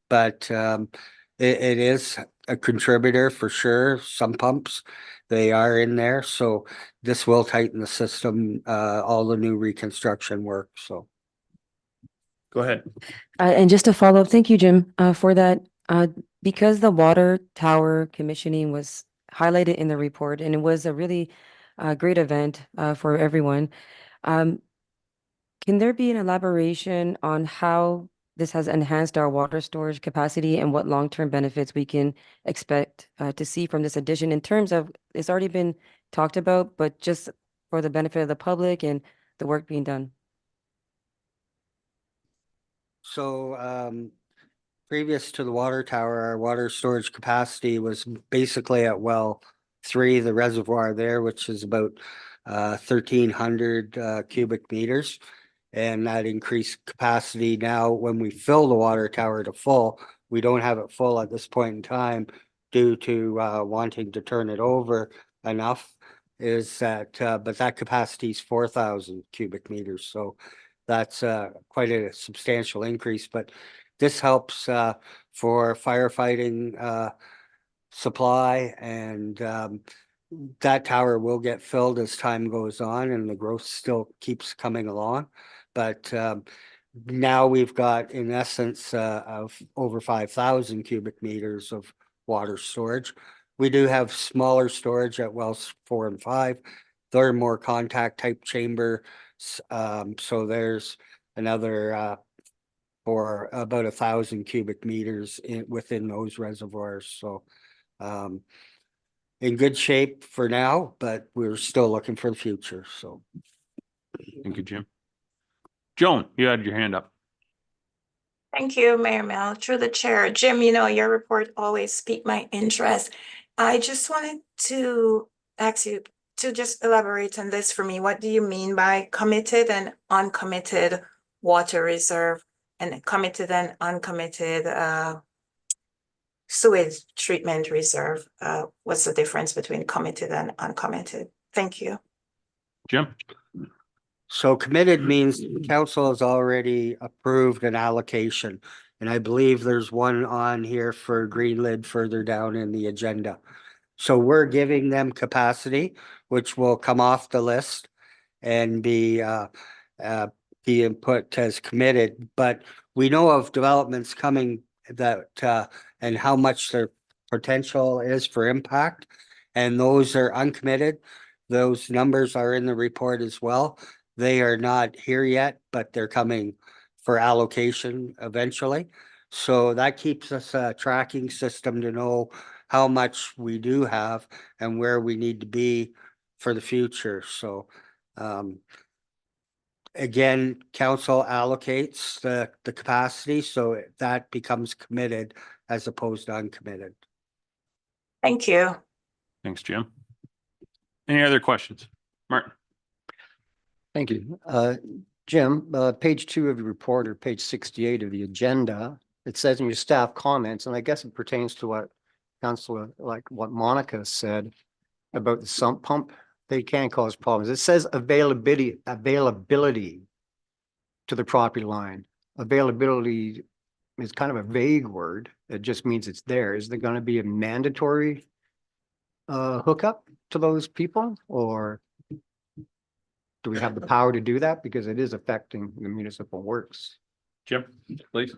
H: but it is a contributor for sure. Some pumps, they are in there, so this will tighten the system, all the new reconstruction work, so.
A: Go ahead.
G: And just to follow up, thank you, Jim, for that. Because the water tower commissioning was highlighted in the report, and it was a really great event for everyone. Can there be an elaboration on how this has enhanced our water storage capacity and what long-term benefits we can expect to see from this addition in terms of, it's already been talked about, but just for the benefit of the public and the work being done?
H: So previous to the water tower, our water storage capacity was basically at well 3, the reservoir there, which is about 1,300 cubic meters. And that increased capacity now, when we fill the water tower to full, we don't have it full at this point in time due to wanting to turn it over enough, is that, but that capacity is 4,000 cubic meters. So that's quite a substantial increase, but this helps for firefighting supply, and that tower will get filled as time goes on and the growth still keeps coming along. But now we've got, in essence, of over 5,000 cubic meters of water storage. We do have smaller storage at wells 4 and 5. They're more contact type chamber. So there's another for about 1,000 cubic meters within those reservoirs. So in good shape for now, but we're still looking for the future. So
A: Thank you, Jim. Joan, you had your hand up.
J: Thank you, Mayor Mel. Through the chair, Jim, your report always piqued my interest. I just wanted to ask you to just elaborate on this for me. What do you mean by committed and uncommitted water reserve, and committed and uncommitted sewage treatment reserve? What's the difference between committed and uncommitted? Thank you.
A: Jim?
H: So committed means council has already approved an allocation. And I believe there's one on here for Greenlid further down in the agenda. So we're giving them capacity, which will come off the list and be input as committed. But we know of developments coming that and how much their potential is for impact. And those are uncommitted. Those numbers are in the report as well. They are not here yet, but they're coming for allocation eventually. So that keeps us a tracking system to know how much we do have and where we need to be for the future. So again, council allocates the capacity, so that becomes committed as opposed to uncommitted.
J: Thank you.
A: Thanks, Jim. Any other questions? Martin?
F: Thank you. Jim, page 2 of your report, or page 68 of the agenda, it says in your staff comments, and I guess it pertains to what Councilor, like what Monica said about the sump pump, they can cause problems. It says availability to the property line. Availability is kind of a vague word. It just means it's there. Is there going to be a mandatory hookup to those people, or do we have the power to do that? Because it is affecting the municipal works.
A: Jim, please.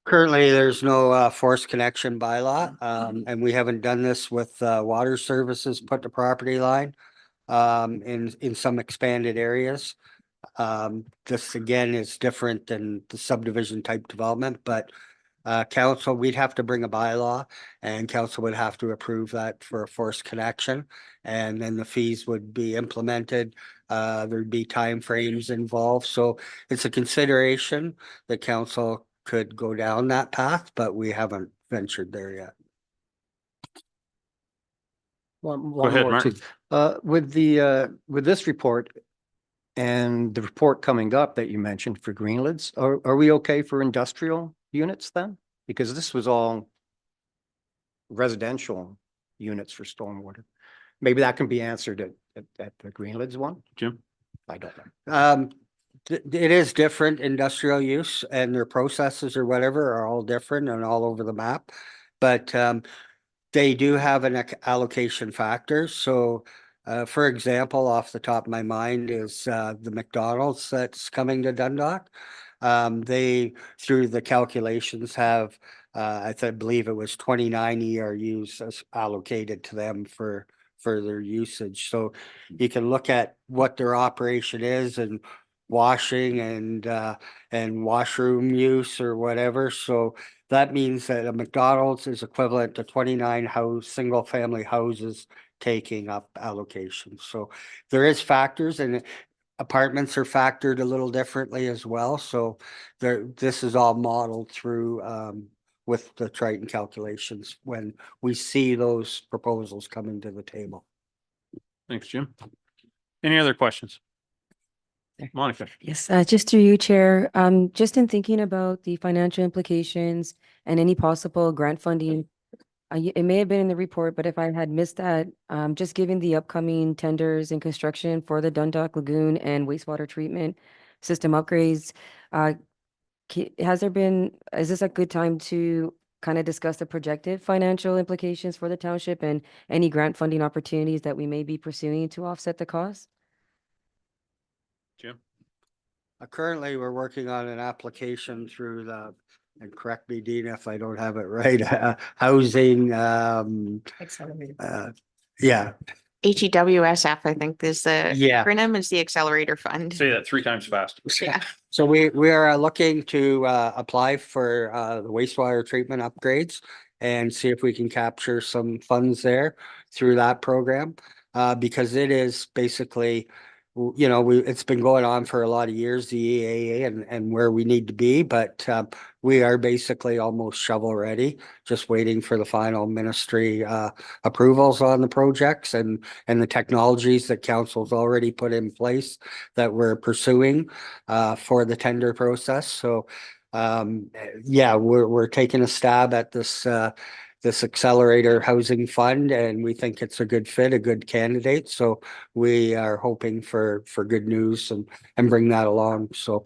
H: Currently, there's no forced connection bylaw, and we haven't done this with water services put to property line in some expanded areas. This again is different than the subdivision type development, but council, we'd have to bring a bylaw and council would have to approve that for a forced connection. And then the fees would be implemented. There'd be timeframes involved. So it's a consideration that council could go down that path, but we haven't ventured there yet.
F: One
A: ahead,
F: more
A: Martin.
F: too. With this report and the report coming up that you mentioned for Greenlands, are we okay for industrial units then? Because this was all residential units for stormwater. Maybe that can be answered at the Greenlands one.
A: Jim?
F: I don't know.
H: It is different industrial use, and their processes or whatever are all different and all over the map. But they do have an allocation factor. So for example, off the top of my mind is the McDonald's that's coming to Dundalk. They, through the calculations, have I believe it was 29 ERUs allocated to them for their usage. So you can look at what their operation is and washing and washroom use or whatever. So that means that a McDonald's is equivalent to 29 single family houses taking up allocations. So there is factors, and apartments are factored a little differently as well. So this is all modeled through with the Triton calculations when we see those proposals coming to the table.
A: Thanks, Jim. Any other questions?
G: There.
A: Monica?
G: Yes, just through you, Chair. Just in thinking about the financial implications and any possible grant funding, it may have been in the report, but if I had missed that, just given the upcoming tenders and construction for the Dundalk Lagoon and wastewater treatment system upgrades, is this a good time to kind of discuss the projected financial implications for the township and any grant funding opportunities that we may be pursuing to offset the cost?
A: Jim?
H: Currently, we're working on an application through the, and correct me, Dean, if I don't have it right, housing, yeah,
C: HEWSF, I think is the
H: Yeah.
C: acronym, is the Accelerator Fund.
A: Say that 3 times fast.
C: Yeah.
H: So we are looking to apply for the wastewater treatment upgrades and see if we can capture some funds there through that program. Because it is basically, you know, it's been going on for a lot of years, the EAA and where we need to be, but we are basically almost shovel ready, just waiting for the final ministry approvals on the projects and the technologies that council's already put in place that we're pursuing for the tender process. So yeah, we're taking a stab at this accelerator housing fund, and we think it's a good fit, a good candidate. So we are hoping for good news and bring that along. So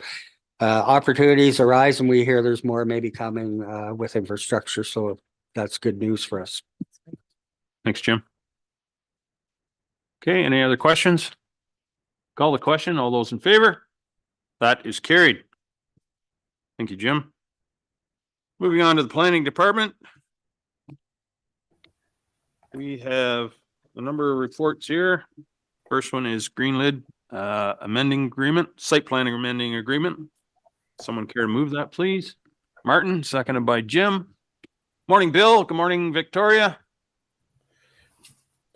H: opportunities arise, and we hear there's more maybe coming with infrastructure. So that's good news for us.
A: Thanks, Jim. Okay, any other questions? Call the question. All those in favor? That is carried. Thank you, Jim. Moving on to the planning department. We have a number of reports here. First one is Greenland amending agreement, site planning amending agreement. Someone care to move that, please? Martin, seconded by Jim. Morning, Bill. Good morning, Victoria.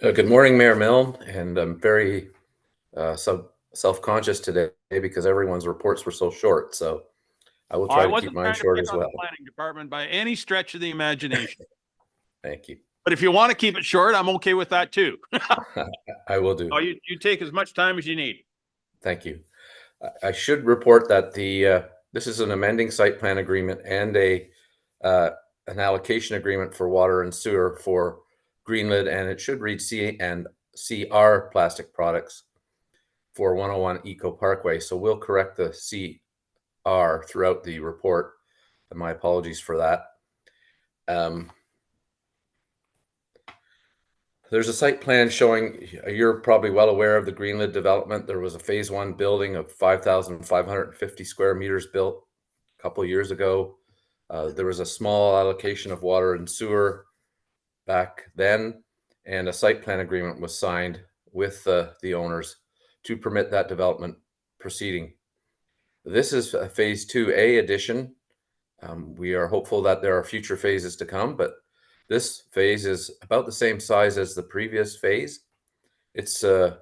K: Good morning, Mayor Milne, and I'm very self-conscious today because everyone's reports were so short. So I will try to keep mine short as well.
A: Planning department by any stretch of the imagination.
K: Thank you.
A: But if you want to keep it short, I'm okay with that too.
K: I will do.
A: Oh, you take as much time as you need.
K: Thank you. I should report that this is an amending site plan agreement and an allocation agreement for water and sewer for Greenland, and it should read C and CR plastic products for 101 Eco Parkway. So we'll correct the CR throughout the report. And my apologies for that. There's a site plan showing, you're probably well aware of the Greenland development. There was a phase 1 building of 5,550 square meters built a couple of years ago. There was a small allocation of water and sewer back then, and a site plan agreement was signed with the owners to permit that development proceeding. This is a phase 2A addition. We are hopeful that there are future phases to come, but this phase is about the same size as the previous phase. It's to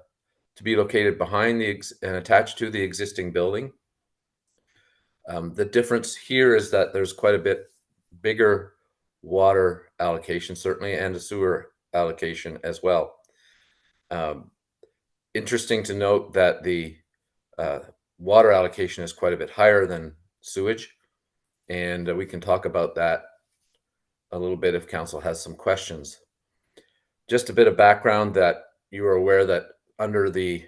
K: be located behind and attached to the existing building. The difference here is that there's quite a bit bigger water allocation, certainly, and a sewer allocation as well. Interesting to note that the water allocation is quite a bit higher than sewage, and we can talk about that a little bit if council has some questions. Just a bit of background that you are aware that under the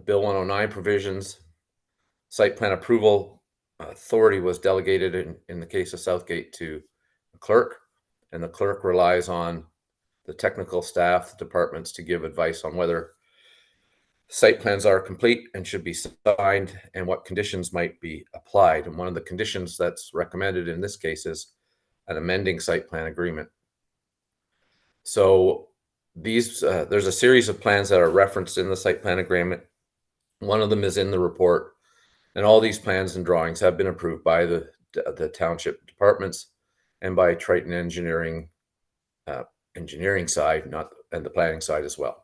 K: Bill 109 provisions, site plan approval authority was delegated in the case of Southgate to the clerk, and the clerk relies on the technical staff departments to give advice on whether site plans are complete and should be signed and what conditions might be applied. And one of the conditions that's recommended in this case is an amending site plan agreement. So these there's a series of plans that are referenced in the site plan agreement. One of them is in the report, and all these plans and drawings have been approved by the township departments and by Triton Engineering side, and the planning side as well.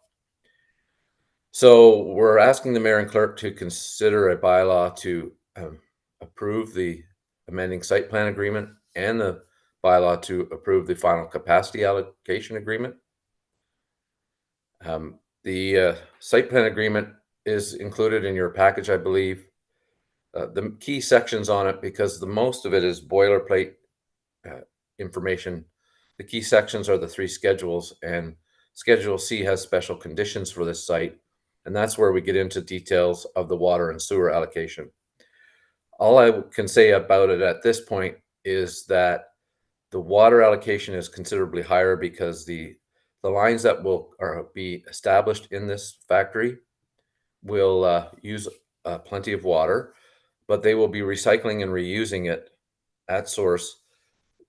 K: So we're asking the mayor and clerk to consider a bylaw to approve the amending site plan agreement and the bylaw to approve the final capacity allocation agreement. The site plan agreement is included in your package, I believe. The key sections on it, because the most of it is boilerplate information. The key sections are the 3 schedules, and Schedule C has special conditions for this site, and that's where we get into details of the water and sewer allocation. All I can say about it at this point is that the water allocation is considerably higher because the lines that will be established in this factory will use plenty of water, but they will be recycling and reusing it at source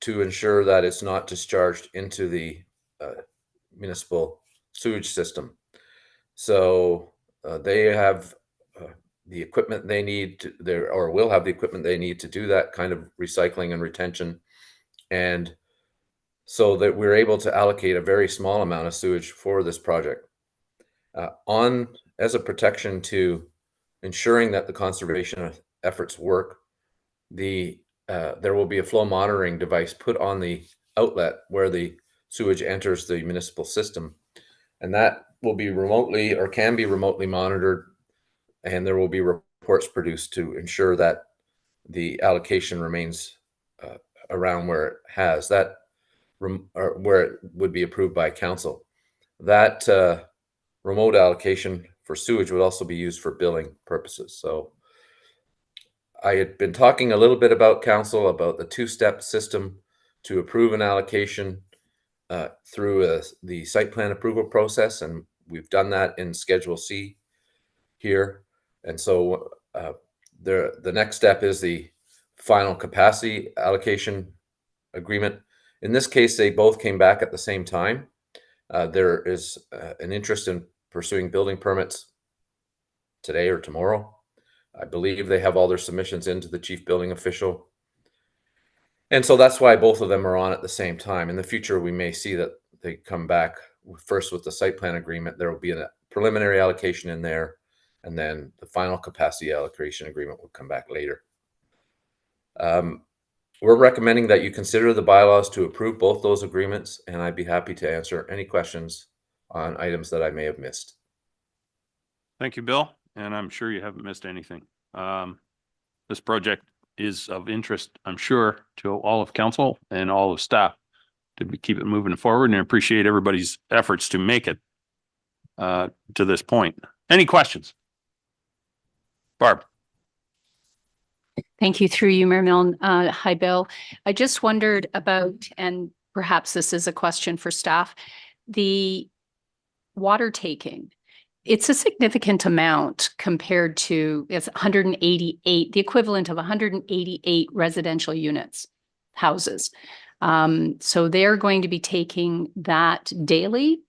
K: to ensure that it's not discharged into the municipal sewage system. So they have the equipment they need or will have the equipment they need to do that kind of recycling and retention. And so that we're able to allocate a very small amount of sewage for this project. As a protection to ensuring that the conservation efforts work, there will be a flow monitoring device put on the outlet where the sewage enters the municipal system. And that will be remotely or can be remotely monitored, and there will be reports produced to ensure that the allocation remains around where it has that or where it would be approved by council. That remote allocation for sewage would also be used for billing purposes. So I had been talking a little bit about council about the 2-step system to approve an allocation through the site plan approval process, and we've done that in Schedule C here. And so the next step is the final capacity allocation agreement. In this case, they both came back at the same time. There is an interest in pursuing building permits today or tomorrow. I believe they have all their submissions into the chief building official. And so that's why both of them are on at the same time. In the future, we may see that they come back first with the site plan agreement. There will be a preliminary allocation in there, and then the final capacity allocation agreement will come back later. We're recommending that you consider the bylaws to approve both those agreements, and I'd be happy to answer any questions on items that I may have missed.
A: Thank you, Bill. And I'm sure you haven't missed anything. This project is of interest, I'm sure, to all of council and all of staff to keep it moving forward, and I appreciate everybody's efforts to make it to this point. Any questions? Barb.
D: Thank you, through you, Mayor Milne. Hi, Bill. I just wondered about, and perhaps this is a question for staff, the water taking. It's a significant amount compared to, it's 188, the equivalent of 188 residential units, houses. So they're going to be taking that daily.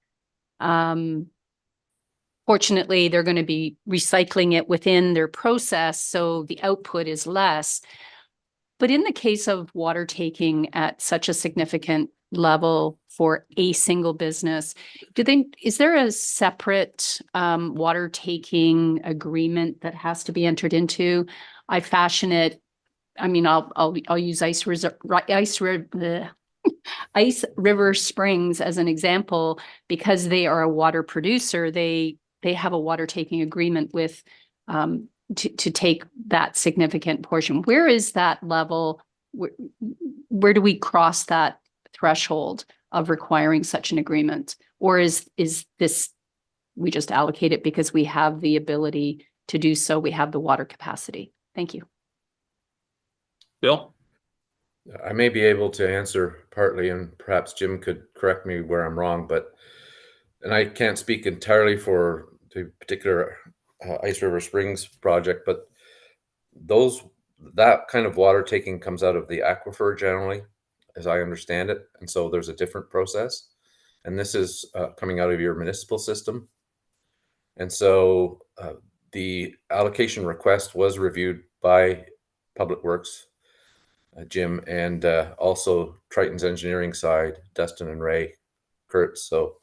D: Fortunately, they're going to be recycling it within their process, so the output is less. But in the case of water taking at such a significant level for a single business, is there a separate water taking agreement that has to be entered into? I fashion it I mean, I'll use Ice River Springs as an example, because they are a water producer. They have a water taking agreement with, to take that significant portion. Where is that level? Where do we cross that threshold of requiring such an agreement? Or is this, we just allocate it because we have the ability to do so, we have the water capacity? Thank you.
A: Bill?
K: I may be able to answer partly, and perhaps Jim could correct me where I'm wrong, and I can't speak entirely for the particular Ice River Springs project, but that kind of water taking comes out of the aquifer generally, as I understand it. And so there's a different process. And this is coming out of your municipal system. And so the allocation request was reviewed by Public Works, Jim, and also Triton's engineering side, Dustin and Ray Kurtz. So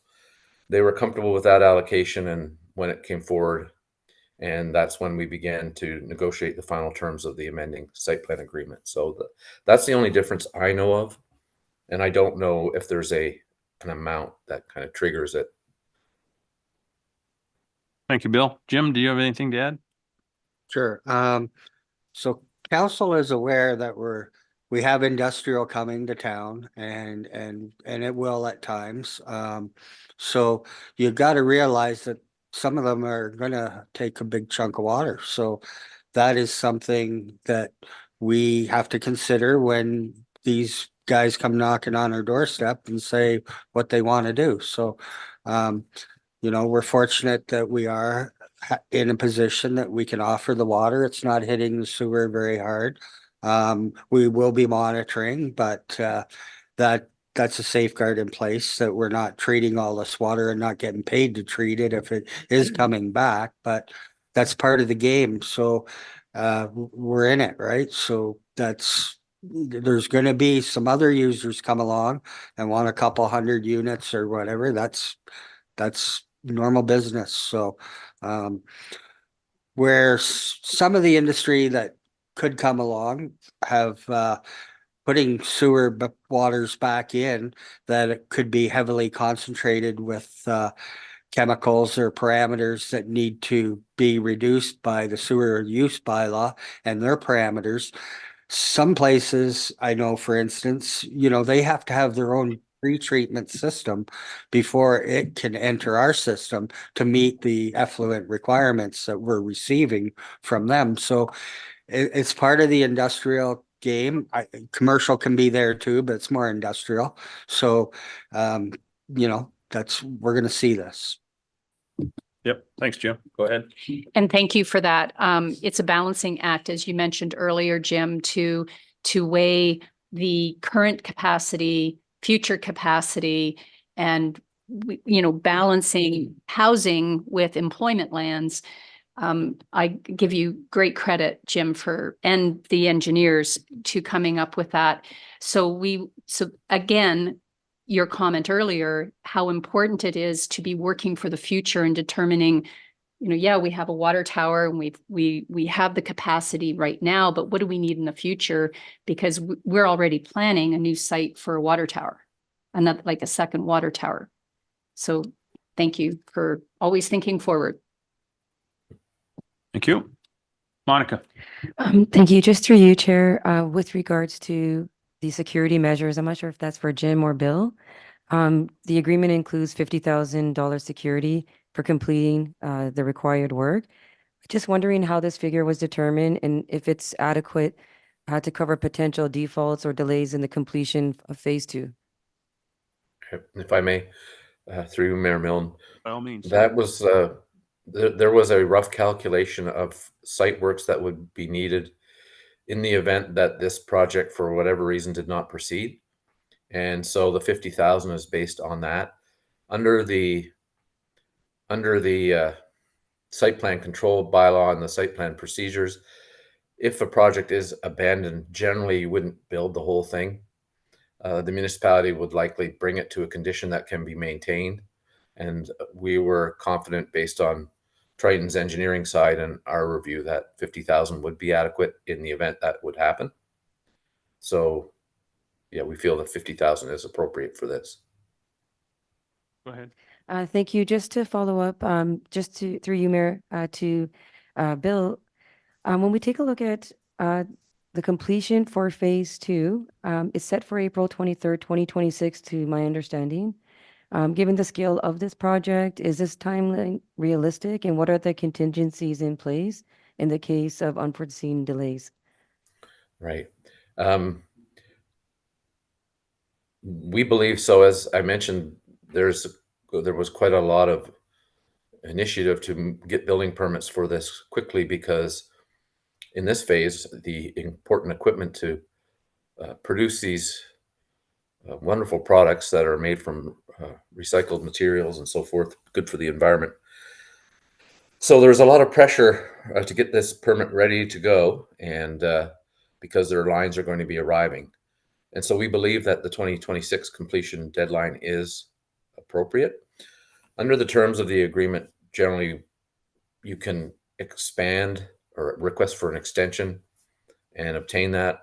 K: they were comfortable with that allocation and when it came forward. And that's when we began to negotiate the final terms of the amending site plan agreement. So that's the only difference I know of. And I don't know if there's an amount that kind of triggers it.
A: Thank you, Bill. Jim, do you have anything to add?
H: Sure. So council is aware that we have industrial coming to town and it will at times. So you've got to realize that some of them are gonna take a big chunk of water. So that is something that we have to consider when these guys come knocking on our doorstep and say what they want to do. So, we're fortunate that we are in a position that we can offer the water. It's not hitting the sewer very hard. We will be monitoring, but that's a safeguard in place that we're not treating all this water and not getting paid to treat it if it is coming back, but that's part of the game. So we're in it, right? So there's going to be some other users come along and want a couple hundred units or whatever. That's normal business. So where some of the industry that could come along have putting sewer waters back in, that it could be heavily concentrated with chemicals or parameters that need to be reduced by the sewer use bylaw and their parameters. Some places, I know, for instance, they have to have their own pre-treatment system before it can enter our system to meet the effluent requirements that we're receiving from them. So it's part of the industrial game. Commercial can be there too, but it's more industrial. So, we're going to see this.
A: Yep. Thanks, Jim. Go ahead.
D: And thank you for that. It's a balancing act, as you mentioned earlier, Jim, to weigh the current capacity, future capacity, and balancing housing with employment lands. I give you great credit, Jim, and the engineers to coming up with that. So again, your comment earlier, how important it is to be working for the future and determining, yeah, we have a water tower and we have the capacity right now, but what do we need in the future? Because we're already planning a new site for a water tower, another, like a second water tower. So thank you for always thinking forward.
A: Thank you. Monica.
G: Thank you. Just through you, Chair, with regards to the security measures, I'm not sure if that's for Jim or Bill. The agreement includes $50,000 security for completing the required work. Just wondering how this figure was determined and if it's adequate to cover potential defaults or delays in the completion of phase 2.
K: If I may, through Mayor Milne,
A: By all means.
K: that was there was a rough calculation of site works that would be needed in the event that this project, for whatever reason, did not proceed. And so the 50,000 is based on that. Under the site plan control bylaw and the site plan procedures, if a project is abandoned, generally you wouldn't build the whole thing. The municipality would likely bring it to a condition that can be maintained. And we were confident, based on Triton's engineering side and our review, that 50,000 would be adequate in the event that would happen. So, yeah, we feel that 50,000 is appropriate for this.
A: Go ahead.
G: Thank you. Just to follow up, through you, Mayor, to Bill, when we take a look at the completion for phase two, it's set for April 23rd, 2026, to my understanding. Given the scale of this project, is this timeline realistic, and what are the contingencies in place in the case of unforeseen delays?
K: Right. We believe so. As I mentioned, there was quite a lot of initiative to get building permits for this quickly, because in this phase, the important equipment to produce these wonderful products that are made from recycled materials and so forth, good for the environment. So there's a lot of pressure to get this permit ready to go, and because their lines are going to be arriving. And so we believe that the 2026 completion deadline is appropriate. Under the terms of the agreement, generally, you can expand or request for an extension and obtain that.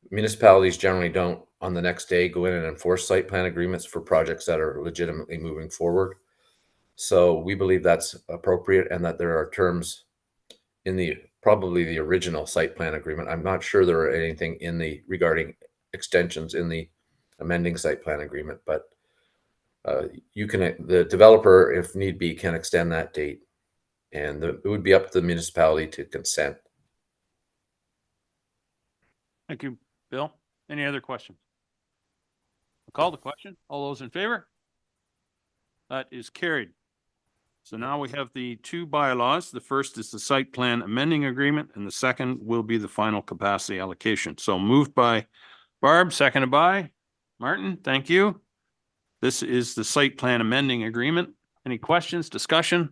K: Municipalities generally don't, on the next day, go in and enforce site plan agreements for projects that are legitimately moving forward. So we believe that's appropriate, and that there are terms in probably the original site plan agreement. I'm not sure there are anything regarding extensions in the amending site plan agreement, but the developer, if need be, can extend that date, and it would be up to the municipality to consent.
A: Thank you, Bill. Any other questions? I'll call the question. All those in favor? That is carried. So now we have the two bylaws. The first is the site plan amending agreement, and the second will be the final capacity allocation. So moved by Barb, seconded by Martin. Thank you. This is the site plan amending agreement. Any questions, discussion?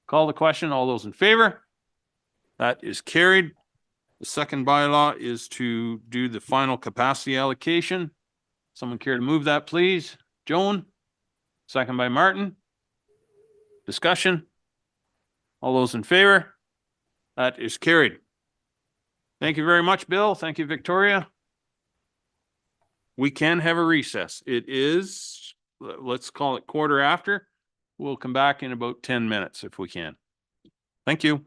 A: Call the question. All those in favor? That is carried. The second bylaw is to do the final capacity allocation. Someone care to move that, please? Joan? Second by Martin. Discussion? All those in favor? That is carried. Thank you very much, Bill. Thank you, Victoria. We can have a recess. It is, let's call it 1:15. We'll come back in about 10 minutes if we can. Thank you.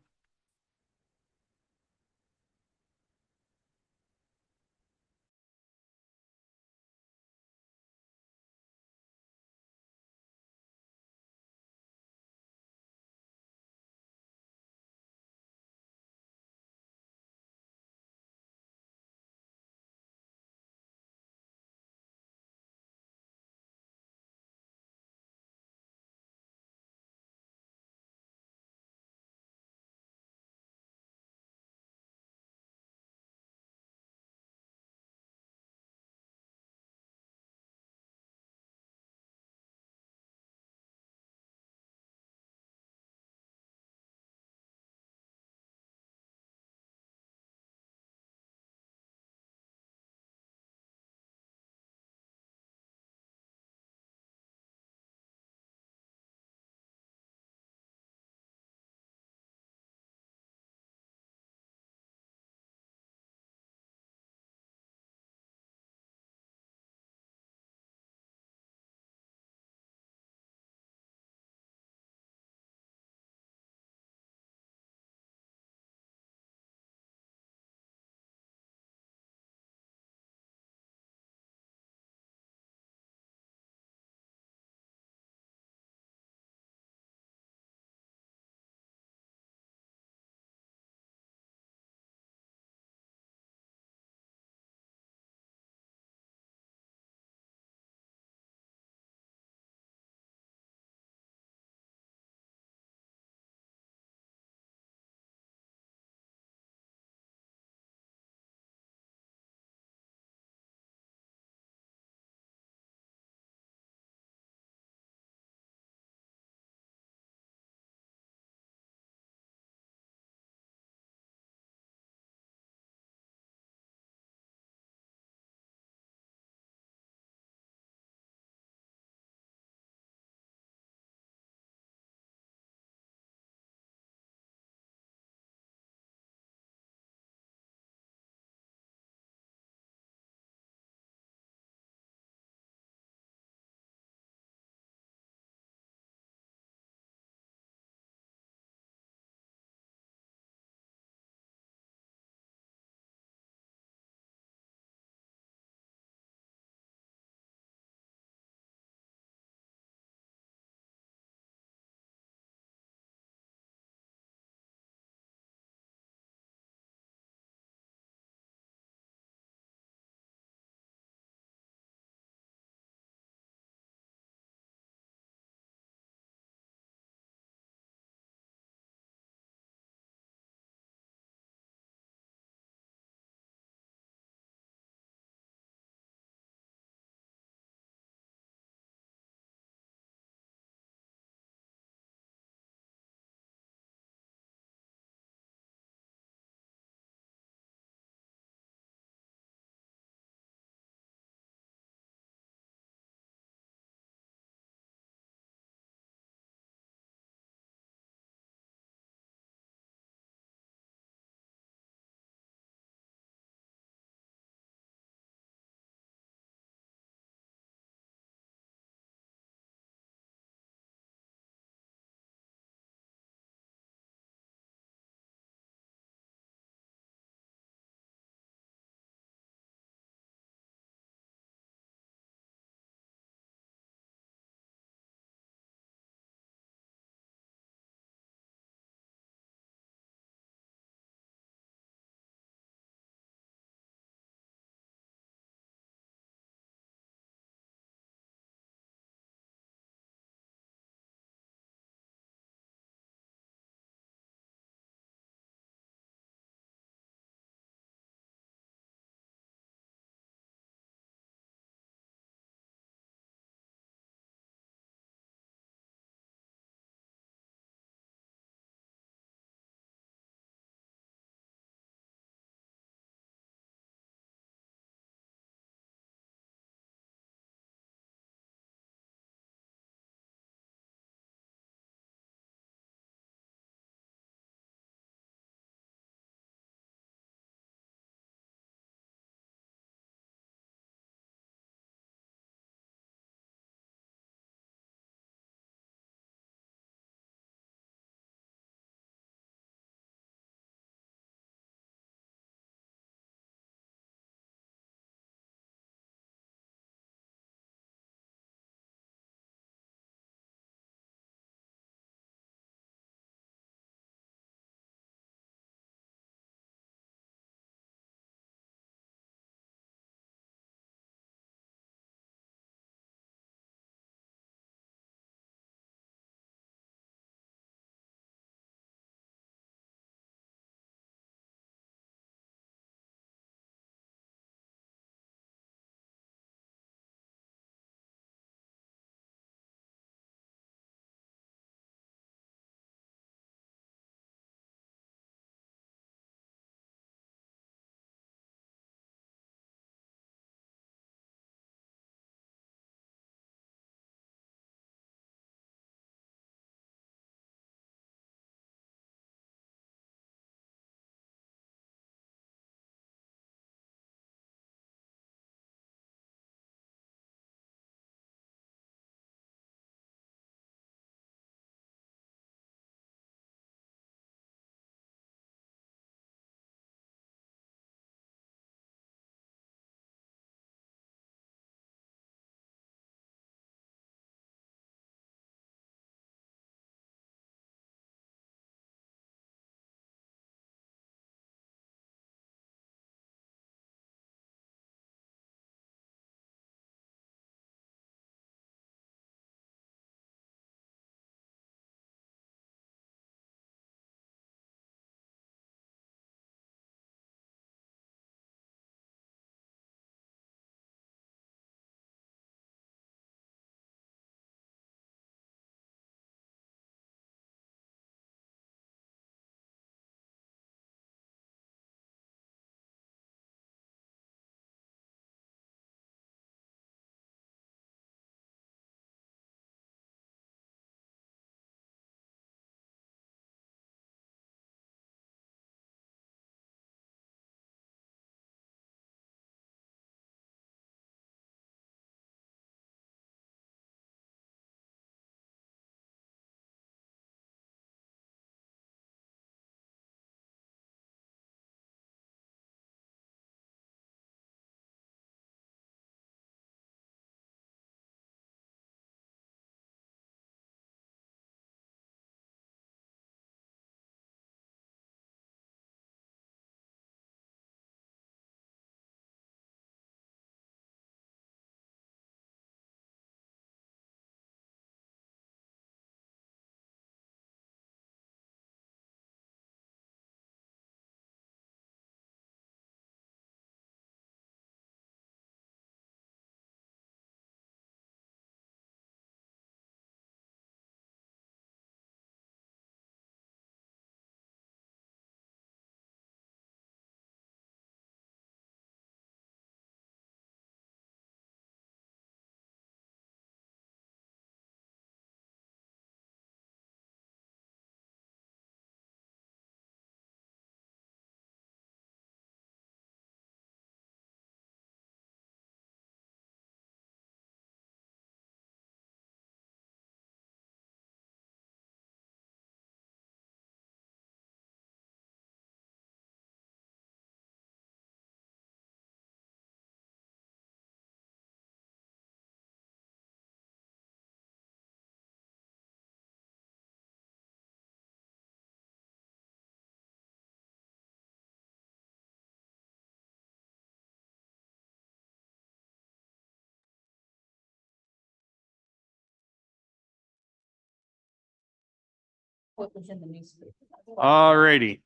D: what was in the newspaper.
A: All righty.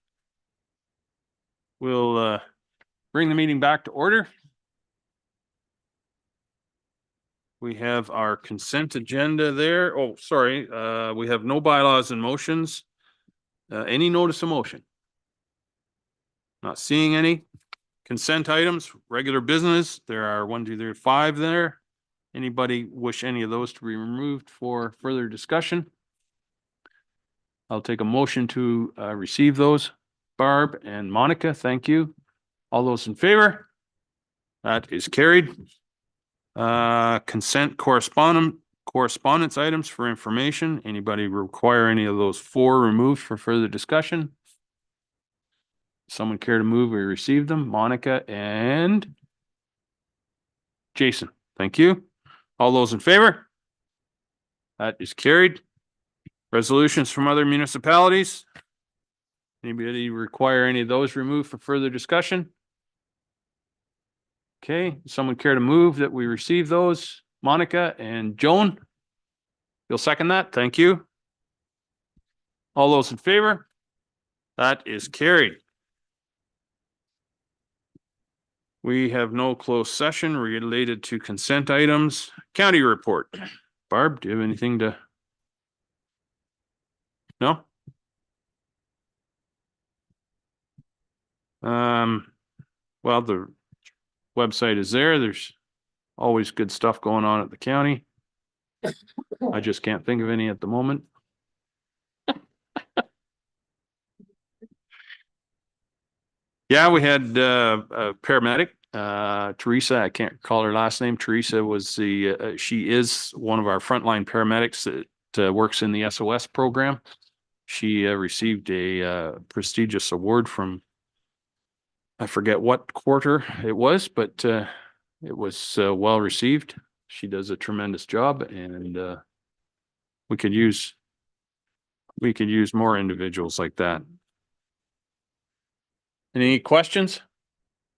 A: We'll bring the meeting back to order. We have our consent agenda there. Oh, sorry, we have no bylaws and motions. Any notice of motion? Not seeing any. Consent items, regular business. There are 1, 2, 3, 5 there. Anybody wish any of those to be removed for further discussion? I'll take a motion to receive those. Barb and Monica, thank you. All those in favor? That is carried. Consent correspondence items for information. Anybody require any of those 4 removed for further discussion? Someone care to move or receive them? Monica and Jason, thank you. All those in favor? That is carried. Resolutions from other municipalities. Anybody require any of those removed for further discussion? Okay, someone care to move that we receive those? Monica and Joan? You'll second that? Thank you. All those in favor? That is carried. We have no closed session related to consent items. County report. Barb, do you have anything to? No? Well, the website is there. There's always good stuff going on at the county. I just can't think of any at the moment. Yeah, we had a paramedic, Teresa. I can't call her last name. Teresa was she is one of our frontline paramedics that works in the SOS program. She received a prestigious award from, I forget what quarter it was, but it was well received. She does a tremendous job, and we could use more individuals like that. Any questions?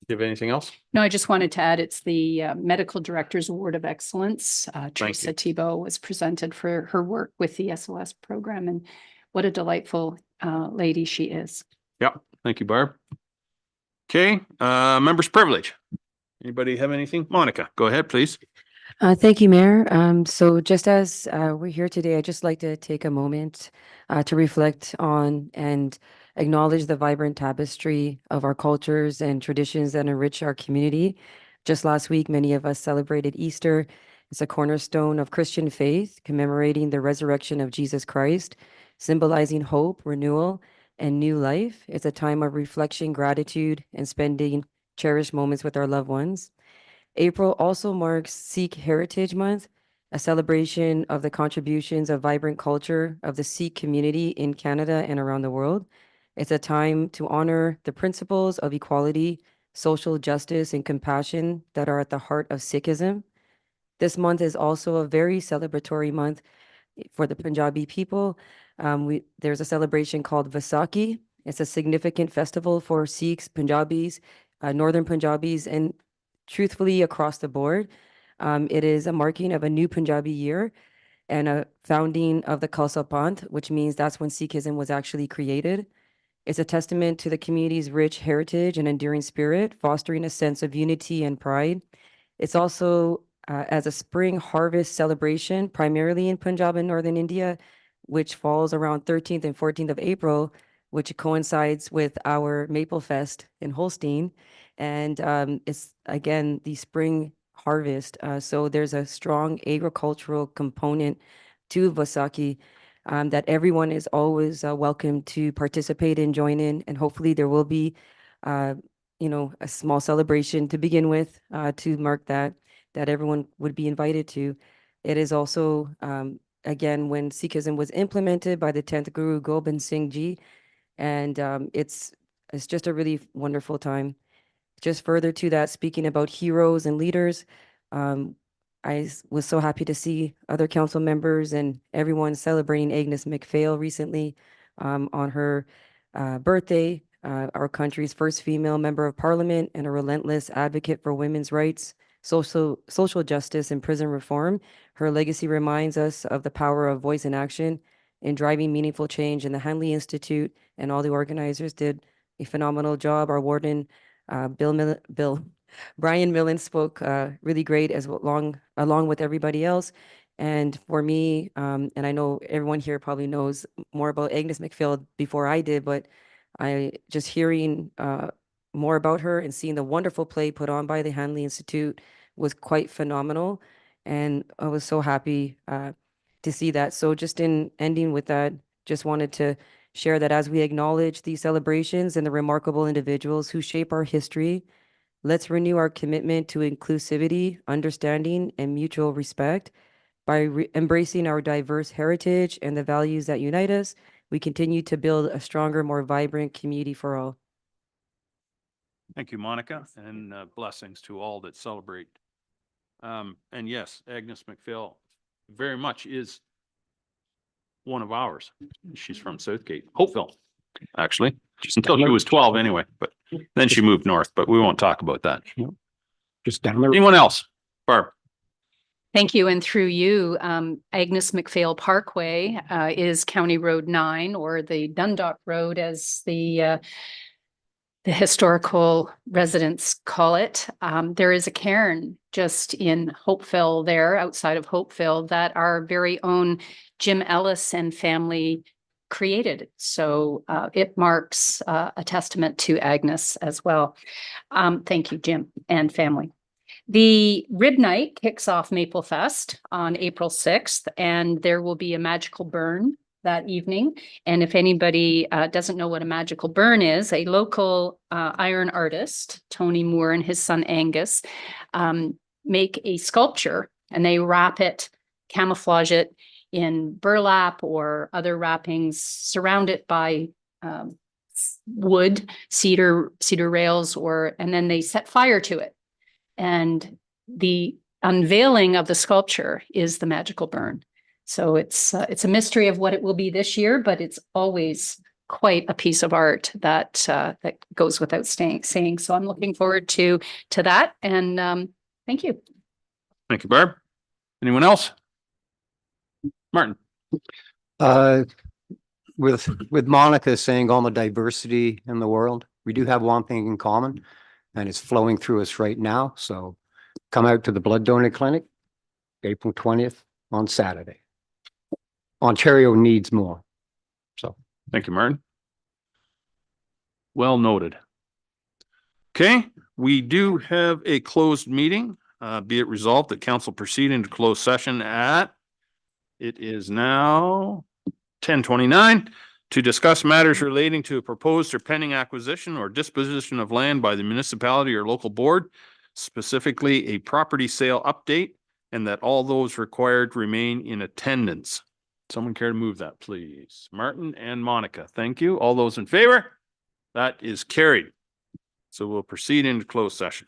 A: Do you have anything else?
D: No, I just wanted to add, it's the Medical Director's Award of Excellence.
A: you.
D: Teresa Thibault was presented for her work with the SOS program, and what a delightful lady she is.
A: Yeah, thank you, Barb. Okay, members' privilege. Anybody have anything? Monica, go ahead, please.
G: Thank you, Mayor. So just as we're here today, I'd just like to take a moment to reflect on and acknowledge the vibrant tapestry of our cultures and traditions that enrich our community. Just last week, many of us celebrated Easter. It's a cornerstone of Christian faith, commemorating the resurrection of Jesus Christ, symbolizing hope, renewal, and new life. It's a time of reflection, gratitude, and spending cherished moments with our loved ones. April also marks Sikh Heritage Month, a celebration of the contributions of vibrant culture of the Sikh community in Canada and around the world. It's a time to honor the principles of equality, social justice, and compassion that are at the heart of Sikhism. This month is also a very celebratory month for the Punjabi people. There's a celebration called Vaisakhi. It's a significant festival for Sikhs, Punjabis, Northern Punjabis, and truthfully across the board. It is a marking of a new Punjabi year and a founding of the Khalsa Panth, which means that's when Sikhism was actually created. It's a testament to the community's rich heritage and enduring spirit, fostering a sense of unity and pride. It's also as a spring harvest celebration, primarily in Punjab and Northern India, which falls around 13th and 14th of April, which coincides with our Maple Fest in Holstein. And it's, again, the spring harvest. So there's a strong agricultural component to Vaisakhi that everyone is always welcome to participate in, join in, and hopefully there will be, a small celebration to begin with to mark that everyone would be invited to. It is also, again, when Sikhism was implemented by the 10th Guru Gobind Singh Ji, and it's just a really wonderful time. Just further to that, speaking about heroes and leaders, I was so happy to see other council members and everyone celebrating Agnes MacPhail recently on her birthday, our country's first female member of parliament and a relentless advocate for women's rights, social justice, and prison reform. Her legacy reminds us of the power of voice and action in driving meaningful change. And the Hanley Institute and all the organizers did a phenomenal job. Our warden, Brian Millen spoke really great along with everybody else. And for me, and I know everyone here probably knows more about Agnes McPhail before I did, but I just hearing more about her and seeing the wonderful play put on by the Hanley Institute was quite phenomenal. And I was so happy to see that. So just in ending with that, just wanted to share that as we acknowledge these celebrations and the remarkable individuals who shape our history, let's renew our commitment to inclusivity, understanding, and mutual respect. By embracing our diverse heritage and the values that unite us, we continue to build a stronger, more vibrant community for all.
A: Thank you, Monica, and blessings to all that celebrate. And yes, Agnes McPhail very much is one of ours. She's from Southgate, Hopeville, actually, just until she was 12 anyway, but then she moved north, but we won't talk about that.
F: Just down there.
A: Anyone else? Barb?
D: Thank you. And through you, Agnes McPhail Parkway is County Road 9, or the Dundalk Road as the historical residents call it. There is a cairn just in Hopeville there, outside of Hopeville, that our very own Jim Ellis and family created. So it marks a testament to Agnes as well. Thank you, Jim and family. The Rib Night kicks off Maple Fest on April 6th, and there will be a magical burn that evening. And if anybody doesn't know what a magical burn is, a local iron artist, Tony Moore and his son Angus, make a sculpture, and they wrap it, camouflage it in burlap or other wrappings, surround it by wood, cedar rails, and then they set fire to it. And the unveiling of the sculpture is the magical burn. So it's a mystery of what it will be this year, but it's always quite a piece of art that goes without saying. So I'm looking forward to that. And thank you.
A: Thank you, Barb. Anyone else? Martin?
F: With Monica saying all the diversity in the world, we do have one thing in common, and it's flowing through us right now. So come out to the blood donor clinic, April 20th on Saturday. Ontario needs more. So
A: Thank you, Martin. Well noted. Okay, we do have a closed meeting. Be it resolved that council proceed into closed session it is now 10:29 to discuss matters relating to a proposed or pending acquisition or disposition of land by the municipality or local board, specifically a property sale update, and that all those required remain in attendance. Someone care to move that, please? Martin and Monica, thank you. All those in favor? That is carried. So we'll proceed into closed session.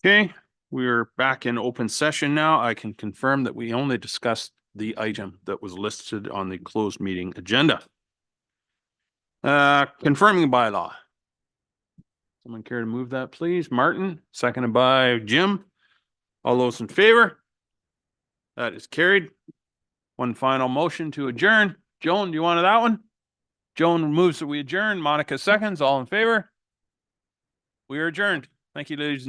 A: Okay, we're back in open session now. I can confirm that we only discussed the item that was listed on the closed meeting agenda. Confirming bylaw. Someone care to move that, please? Martin, seconded by Jim. All those in favor? That is carried. One final motion to adjourn. Joan, do you want that one? Joan moves that we adjourn. Monica seconds. All in favor? We are adjourned. Thank you, ladies and